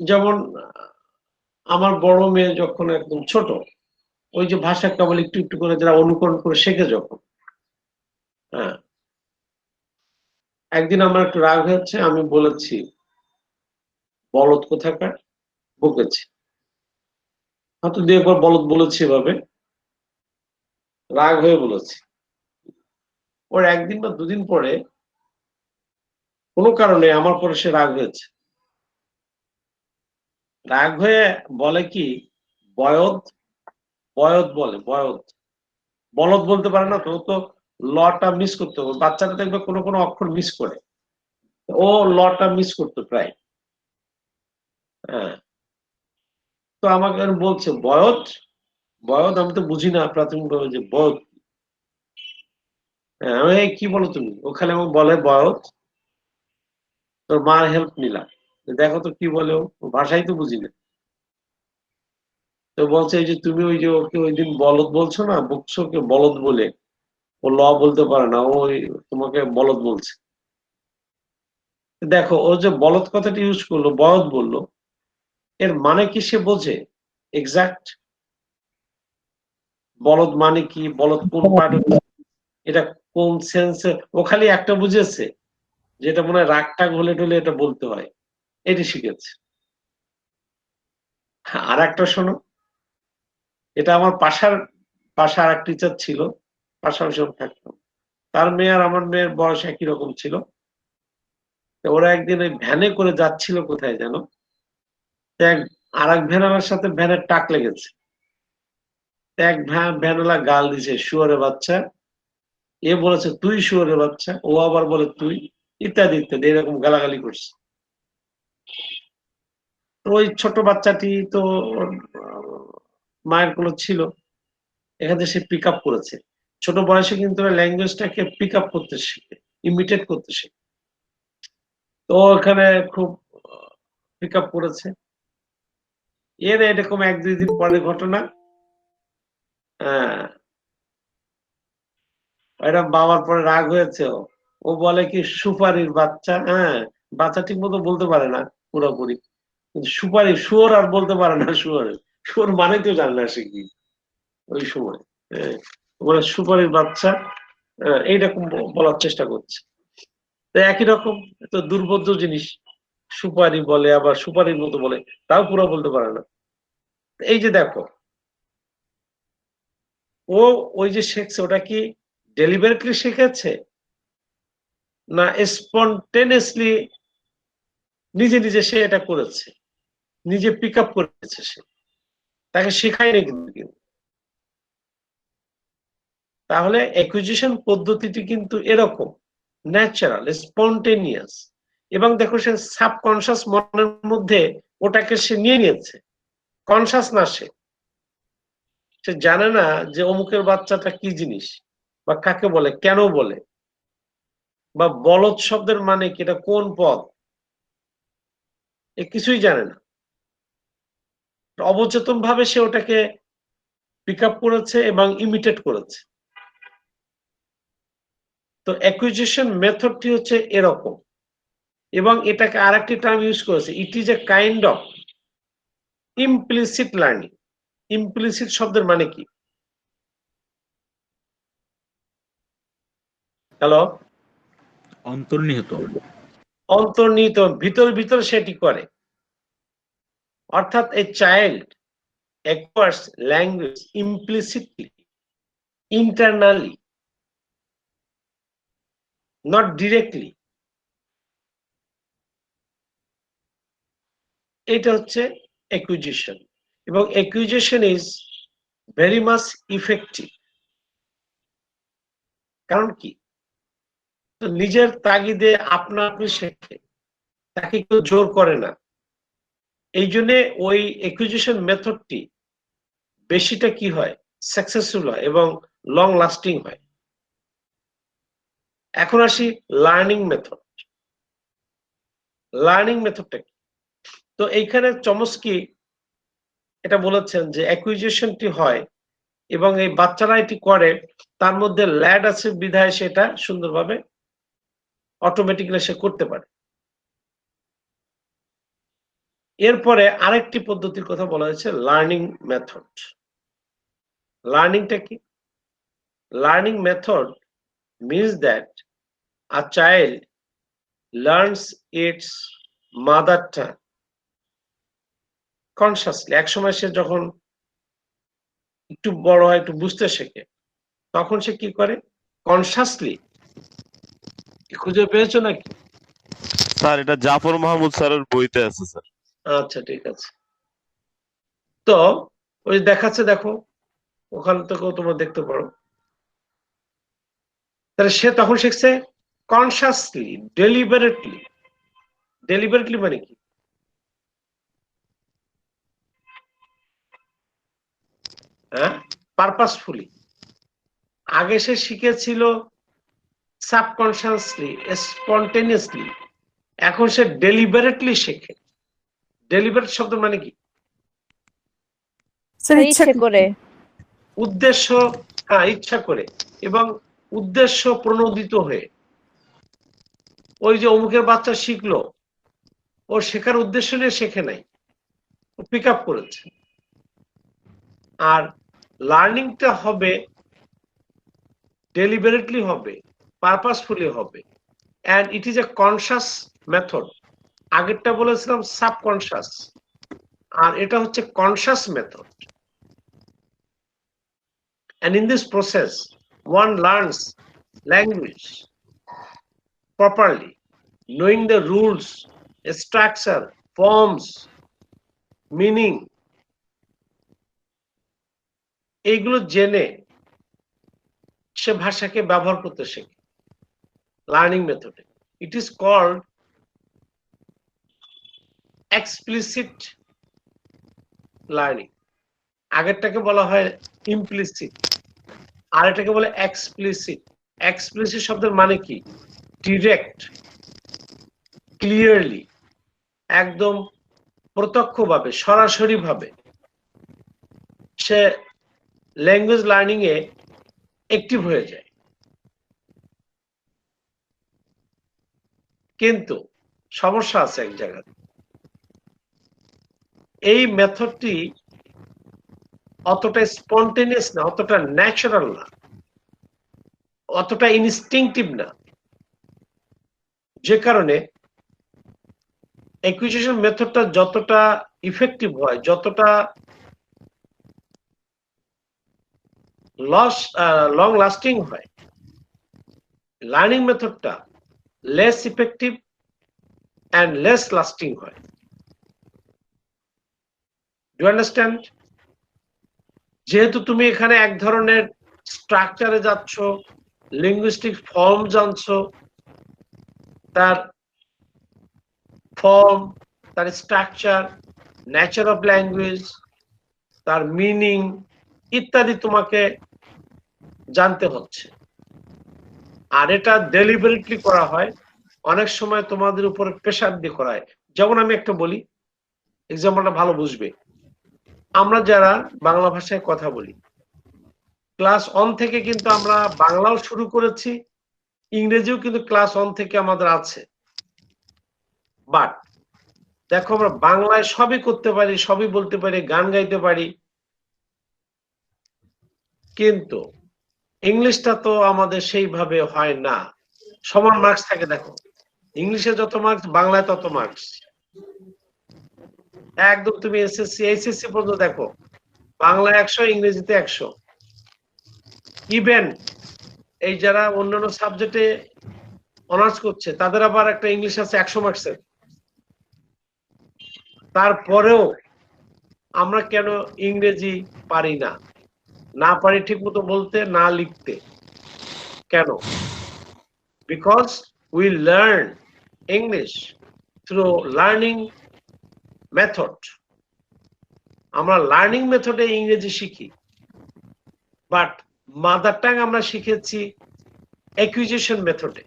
যেমন আমার বড় মেয়ে যখন একদম ছোট, ওই যে ভাষা কেবল একটু একটু করে যারা অনুকরণ করে শেখে যখন, হ্যাঁ, একদিন আমার একটু রাগ হয়েছে, আমি বলেছি বলদ কোথাকার, বকেছি, হয়তো দুই একবার বলদ বলেছি, এভাবে রাগ হয়ে বলেছি। ওর একদিন বা দুদিন পরে কোনো কারণে আমার পরে সে রাগ হয়েছে। রাগ হয়ে বলে কি, বয়দ বয়দ বলে, বয়দ। বলদ বলতে পারে না, তো তো লটা মিস করতে হবে। বাচ্চারা দেখবে কোনো কোনো অক্ষর মিস করে, ও লটা মিস করতো প্রায়। হ্যাঁ, তো আমাকে বলছে বয়দ বয়দ, আমি তো বুঝি না প্রাথমিকভাবে যে বয়দ। হ্যাঁ, আমি কি বলো তুমি? ওখানে আমাকে বলে বয়দ। তোর মার হেল্প নিলাম, দেখো তো কি বলে, ও ভাষাই তো বুঝি না। তো বলছে এই যে তুমি ওই যে ওকে ওই দিন বলদ বলছো না, বকছো ওকে বলদ বলে, ও ল বলতে পারে না, ও তোমাকে বলদ বলছে। দেখো, ও যে বলদ কথাটা ইউজ করলো, বলদ বললো, এর মানে কি সে বোঝে এক্সাক্ট? বলদ মানে কি, বলদ কোন পার্ট, এটা কোন সেন্সে? ও খালি একটা বুঝেছে, যেটা মনে হয় রাগ টাগ হলে টলে এটা বলতে হয়, এটি শিখেছে। আর একটা শোনো, এটা আমার পাশার এক টিচার ছিল, পাশাপাশি থাকতাম। তার মেয়ে আর আমার মেয়ের বয়স একই রকম ছিল। ওরা একদিন ওই ভ্যানে করে যাচ্ছিল কোথায় যেন, আর এক ভ্যানালার সাথে ভ্যানের টাক লেগেছে। এক ভ্যানালা গাল দিছে, শুয়োরে বাচ্চা। এ বলেছে তুই শুয়োরে বাচ্চা, ও আবার বলে তুই, ইত্যাদি ইত্যাদি, এরকম গালাগালি করছে। ওই ছোট বাচ্চাটি তো মায়ের কোলে ছিল, এখানে সে পিক আপ করেছে। ছোট বয়সে কিন্তু ল্যাঙ্গুয়েজটাকে পিক আপ করতে শিখে, ইমিটেট করতে শিখে। তো এখানে খুব পিক আপ করেছে। এর এরকম 1-2 দিন পরের ঘটনা, হ্যাঁ, এটা বাবার পরে রাগ হয়েছে। ও বলে কি সুপারির বাচ্চা, হ্যাঁ, বাচ্চা ঠিক মতো বলতে পারে না পুরোপুরি, কিন্তু সুপারি, শুয়োর আর বলতে পারে না, শুয়োর মানে তো জানে না সে কি ওই সময়। হ্যাঁ, বলে সুপারির বাচ্চা, এইরকম বলার চেষ্টা করছে। তো একই রকম তো দুর্বোধ্য জিনিস, সুপারি বলে আবার সুপারির মতো বলে, তাও পুরো বলতে পারে না। এই যে দেখো, ও ওই যে শিখছে, ওটা কি ডেলিভারেটলি শিখেছে না স্পন্টেনিয়াসলি নিজে নিজে সে এটা করেছে, নিজে পিক আপ করেছে, সে তাকে শেখায়নি কিন্তু। তাহলে অ্যাকুইজিশন পদ্ধতিটি কিন্তু এরকম ন্যাচারাল, স্পন্টেনিয়াস, এবং দেখো সে সাবকনশিয়াস মনের মধ্যে ওটাকে সে নিয়ে নিয়েছে, কনশাস না, সে জানে না যে অমুকের বাচ্চাটা কি জিনিস, বা কাকে বলে, কেন বলে, বা বলদ শব্দের মানে কি, এটা কোন পদ, এ কিছুই জানে না। অবচেতন ভাবে সে ওটাকে পিক আপ করেছে এবং ইমিটেট করেছে। তো অ্যাকুইজিশন মেথডটি হচ্ছে এরকম, এবং এটাকে আরেকটি টার্ম ইউজ করেছে, it is a kind of implicit learning. Implicit শব্দের মানে কি? হ্যালো, অন্তর্নিহিত। অন্তর্নিহিত, ভিতর ভিতর সেটি করে। অর্থাৎ a child acquires language implicitly, internally, not directly. এটা হচ্ছে acquisition, এবং acquisition is very much effective। কারণ কি, তো নিজের তাগিদে আপনা আপনি শেখে, তাকে কেউ জোর করে না। এই জন্য ওই acquisition মেথডটি বেশিটা কি হয়, সাকসেসফুল হয় এবং লং লাস্টিং হয়। এখন আসি লার্নিং মেথড। লার্নিং মেথডটা কি? তো এইখানে চমস্কি এটা বলেছেন যে অ্যাকুইজিশনটি হয় এবং এই বাচ্চারা এটি করে, তার মধ্যে ল্যাড আছে বিধায় সেটা সুন্দরভাবে অটোমেটিক্যালি সে করতে পারে। এরপরে আরেকটি পদ্ধতির কথা বলা হয়েছে, লার্নিং মেথড। লার্নিংটা কি? Learning method means that a child learns its mother tongue consciously। একসময় সে যখন একটু বড় হয়, একটু বুঝতে শেখে, তখন সে কি করে, কনসাসলি। খুঁজে পেয়েছো নাকি? স্যার এটা জাফর মাহমুদ স্যারের বইতে আছে স্যার। আচ্ছা, ঠিক আছে। তো ওই দেখাচ্ছে, দেখো ওখান থেকেও তোমরা দেখতে পারো। তাহলে সে তখন শিখছে কনসাসলি, ডেলিবারেটলি। ডেলিবারেটলি মানে কি? হ্যাঁ, পারপাসফুলি। আগে সে শিখেছিল সাবকনশিয়াসলি, স্পন্টেনিয়াসলি, এখন সে ডেলিবারেটলি শেখে। ডেলিবারেট শব্দ মানে কি? ইচ্ছে করে। উদ্দেশ্য, হ্যাঁ, ইচ্ছা করে এবং উদ্দেশ্য প্রণোদিত হয়ে। ওই যে অমুকের বাচ্চা শিখলো, ও শেখার উদ্দেশ্য নিয়ে শেখে নাই, ও পিক আপ করেছে। আর লার্নিংটা হবে ডেলিবারেটলি, হবে পারপাসফুলি হবে, and it is a conscious method। আগেরটা বলেছিলাম সাবকনশাস, আর এটা হচ্ছে conscious method. and in this process one learns language properly, knowing the rules, structure, forms, meaning, এইগুলো জেনে সে ভাষাকে ব্যবহার করতে শেখে লার্নিং মেথডে। It is called explicit learning. আগেরটাকে বলা হয় ইমপ্লিসিট, আর এটাকে বলে এক্সপ্লিসিট। এক্সপ্লিসিট শব্দের মানে কি? ডিরেক্ট, ক্লিয়ারলি, একদম প্রত্যক্ষভাবে, সরাসরি ভাবে সে ল্যাঙ্গুয়েজ লার্নিং এ অ্যাক্টিভ হয়ে যায়। কিন্তু সমস্যা আছে এক জায়গায়, এই মেথডটি অতটা স্পন্টেনিয়াস না, অতটা ন্যাচারাল না, অতটা ইনস্টিংটিভ না, যে কারণে অ্যাকুইজিশন মেথডটা যতটা ইফেক্টিভ হয়, যতটা লং লাস্টিং হয়, লার্নিং মেথডটা less effective and less lasting হয়। Do understand? যেহেতু তুমি এখানে এক ধরনের স্ট্রাকচারে যাচ্ছ, লিঙ্গুইস্টিক ফর্ম জানছো, তার ফর্ম, তার স্ট্রাকচার, নেচার অফ ল্যাঙ্গুয়েজ, তার মিনিং ইত্যাদি তোমাকে জানতে হচ্ছে। আর এটা ডেলিবারেটলি করা হয়, অনেক সময় তোমাদের উপরে প্রেশার দিয়ে করা হয়। যেমন আমি একটা বলি, এক্সাম্পলটা ভালো বুঝবে। আমরা যারা বাংলা ভাষায় কথা বলি, ক্লাস 1 থেকে কিন্তু আমরা বাংলাও শুরু করেছি, ইংরেজিও কিন্তু ক্লাস 1 থেকে আমাদের আছে। বাট দেখো, আমরা বাংলায় সবই করতে পারি, সবই বলতে পারি, গান গাইতে পারি, কিন্তু ইংলিশটা তো আমাদের সেইভাবে হয় না। সমান মার্কস থাকে, দেখো ইংলিশে যত মার্কস বাংলায় তত মার্কস। একদম তুমি এসএসসি এইচএসসি পর্যন্ত দেখো, বাংলা 100, ইংরেজিতে 100। ইভেন এই যারা অন্যান্য সাবজেক্টে অনার্স করছে, তাদের আবার একটা ইংলিশ আছে 100 মার্কসের। তারপরেও আমরা কেন ইংরেজি পারি না? না পারি ঠিক মতো বলতে, না লিখতে। কেন? Because we learn English through learning method. আমরা লার্নিং মেথডে ইংরেজি শিখি, বাট মাদার টাং আমরা শিখেছি অ্যাকুইজিশন মেথডে।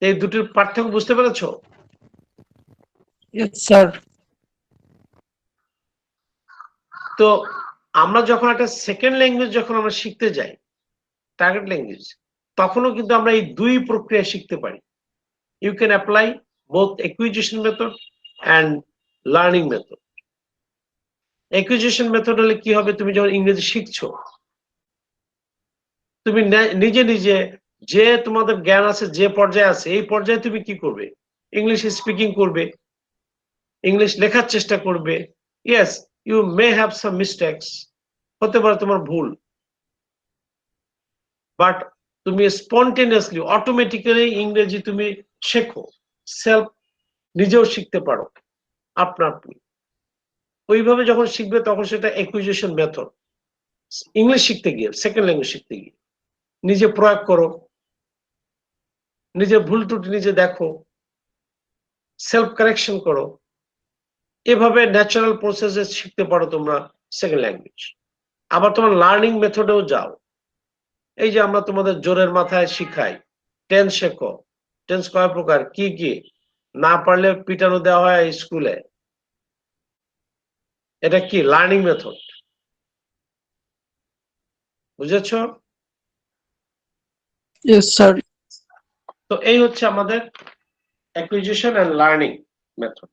এই দুটির পার্থক্য বুঝতে পেরেছো? Yes, sir. তো আমরা যখন একটা সেকেন্ড ল্যাঙ্গুয়েজ যখন আমরা শিখতে যাই, টার্গেট ল্যাঙ্গুয়েজ, তখনও কিন্তু আমরা এই দুই প্রক্রিয়া শিখতে পারি। You can apply both acquisition method and learning method. Acquisition method হলে কি হবে? তুমি যখন ইংরেজি শিখছো, তুমি নিজে নিজে যে তোমাদের জ্ঞান আছে, যে পর্যায়ে আছে, এই পর্যায়ে তুমি কি করবে? ইংলিশ স্পিকিং করবে, ইংলিশ লেখার চেষ্টা করবে। Yes, you may have some mistakes, হতে পারে তোমার ভুল, বাট তুমি স্পন্টেনিয়াসলি, অটোমেটিক্যালি ইংরেজি তুমি শেখো, সেলফ নিজেও শিখতে পারো আপনা আপনি। ওইভাবে যখন শিখবে তখন সেটা অ্যাকুইজিশন মেথড। ইংলিশ শিখতে গিয়ে, সেকেন্ড ল্যাঙ্গুয়েজ শিখতে গিয়ে নিজে প্রয়োগ করো, নিজের ভুল ত্রুটি নিজে দেখো, সেলফ কারেকশন করো। এভাবে ন্যাচারাল প্রসেসে শিখতে পারো তোমরা সেকেন্ড ল্যাঙ্গুয়েজ। আবার তোমার লার্নিং মেথডেও যাও। এই যে আমরা তোমাদের জোরের মাথায় শিখাই, টেন্স শেখো, টেন্স কয় প্রকার, কি কি, না পারলে পিটানো দেওয়া হয় স্কুলে। এটা কি? Learning method. বুঝেছো? Yes, sir. তো এই হচ্ছে আমাদের অ্যাকুইজিশন এন্ড লার্নিং মেথড।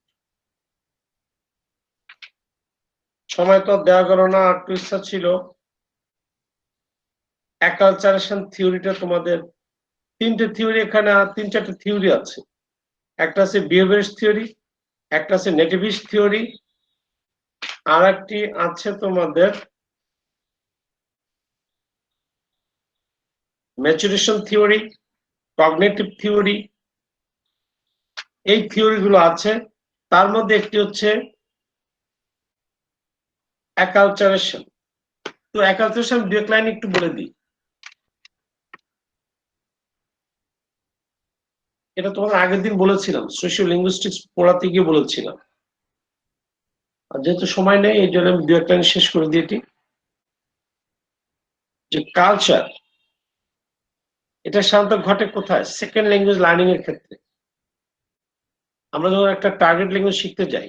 সময় তো দেওয়া গেল না, একটু ইচ্ছা ছিল। অ্যাকালচারেশন থিওরিটা তোমাদের তিনটে থিওরি, এখানে 3-4টে থিওরি আছে। একটা আছে বিহেভিয়ারিস্ট থিওরি, একটা আছে নেটিভিস্ট থিওরি, আর একটি আছে তোমাদের ম্যাচুরেশন থিওরি, কগনিটিভ থিওরি। এই থিওরি গুলো আছে। তার মধ্যে একটি হচ্ছে অ্যাকালচারেশন। তো অ্যাকালচারেশন দুই এক লাইন একটু বলে দিই। এটা তোমাদের আগের দিন বলেছিলাম, সোশিও লিঙ্গুইস্টিক্স পড়াতে গিয়ে বলেছিলাম। আর যেহেতু সময় নেই এই জন্য আমি দু একটা শেষ করে দিয়েছি। যে কালচার, এটা সাধারণত ঘটে কোথায়? সেকেন্ড ল্যাঙ্গুয়েজ লার্নিং এর ক্ষেত্রে। আমরা যখন একটা টার্গেট ল্যাঙ্গুয়েজ শিখতে যাই,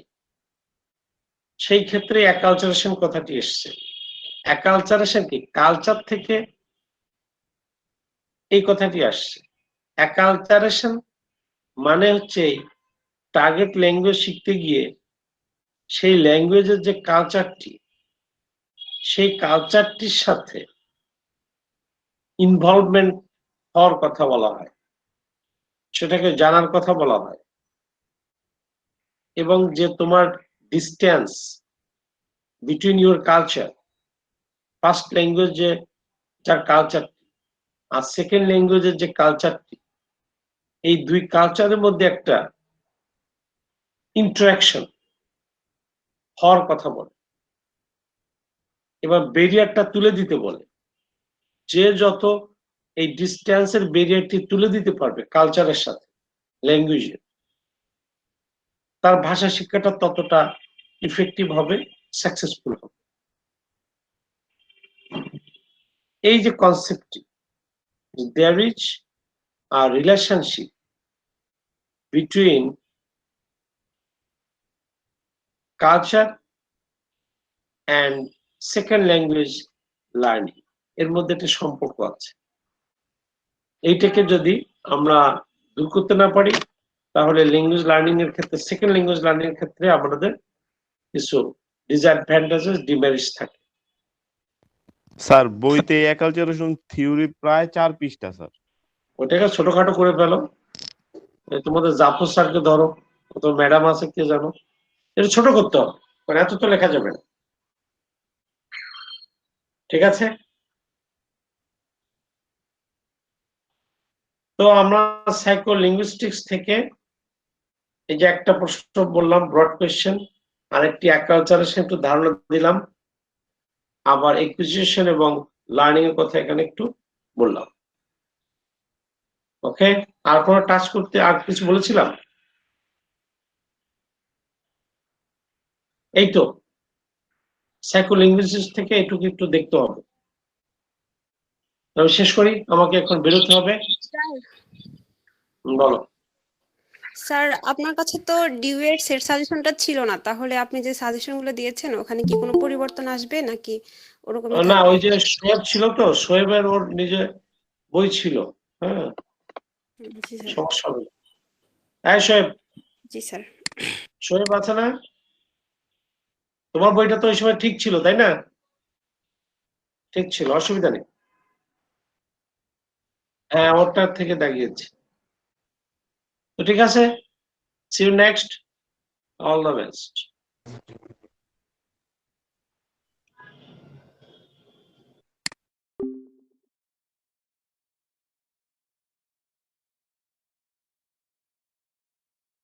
সেই ক্ষেত্রে অ্যাকালচারেশন কথাটি এসছে। অ্যাকালচারেশন কি? কালচার থেকে এই কথাটি আসছে। অ্যাকালচারেশন মানে হচ্ছে টার্গেট ল্যাঙ্গুয়েজ শিখতে গিয়ে সেই ল্যাঙ্গুয়েজের যে কালচারটি, সেই কালচারটির সাথে ইনভলভমেন্ট হওয়ার কথা বলা হয়, সেটাকে জানার কথা বলা হয়। এবং যে তোমার distance between your culture, first language যে যার কালচারটি আর সেকেন্ড ল্যাঙ্গুয়েজের যে কালচারটি, এই দুই কালচারের মধ্যে একটা ইন্টারাকশন হওয়ার কথা বলে। এবার ব্যারিয়ারটা তুলে দিতে বলে। যে যত এই ডিস্টেন্সের ব্যারিয়ারটি তুলে দিতে পারবে কালচারের সাথে ল্যাঙ্গুয়েজের, তার ভাষা শিক্ষাটা ততটা ইফেক্টিভ হবে, সাকসেসফুল হবে। এই যে কনসেপ্টটি, there is a relationship between culture and second language learning, এর মধ্যে একটা সম্পর্ক আছে। এইটাকে যদি আমরা দূর করতে না পারি, তাহলে ল্যাঙ্গুয়েজ লার্নিং এর ক্ষেত্রে, সেকেন্ড ল্যাঙ্গুয়েজ লার্নিং এর ক্ষেত্রে আমাদের কিছু ডিসঅ্যাডভান্টেজেস, ডিমেরিটস থাকে। স্যার বইতে অ্যাকালচারেশন থিওরি প্রায় 4 পৃষ্ঠা স্যার। ওটাকে ছোটখাটো করে ফেলো। তোমাদের জাফর স্যারকে ধরো, তোমার ম্যাডাম আছে কে জানো, এটা ছোট করতে হবে, কারণ এত তো লেখা যাবে না। ঠিক আছে? তো আমরা সাইকোলিঙ্গুইস্টিক্স থেকে এই যে একটা প্রশ্ন বললাম, ব্রড কোয়েশ্চেন, আরেকটি অ্যাকালচারেশন একটু ধারণা দিলাম, আবার একুইজিশন এবং লার্নিং এর কথা এখানে একটু বললাম। ওকে, আর কোনো টাচ করতে আর কিছু বলেছিলাম? এই তো সাইকোলিঙ্গুইস্টিক্স থেকে এটুকু একটু দেখতে হবে। তবে শেষ করি, আমাকে এখন বেরোতে হবে। বলো। স্যার আপনার কাছে তো ডিউয়ের সেট সাজেশনটা ছিল না, তাহলে আপনি যে সাজেশনগুলো দিয়েছেন ওখানে কি কোনো পরিবর্তন আসবে নাকি ওরকমই না, থাকবে? ওই যে শোয়েব ছিল তো, শোয়েবের ওর নিজে বই ছিল। হ্যাঁ, জি স্যার। সমস্যা হবে না। হ্যাঁ শোয়েব, জি স্যার। শোয়েব আছে না? তোমার বইটা তো ওই সময় ঠিক ছিল তাই না? ঠিক ছিল, অসুবিধা নেই। হ্যাঁ, ওটার থেকে দাগিয়েছি। তো ঠিক আছে, see you next, all the best.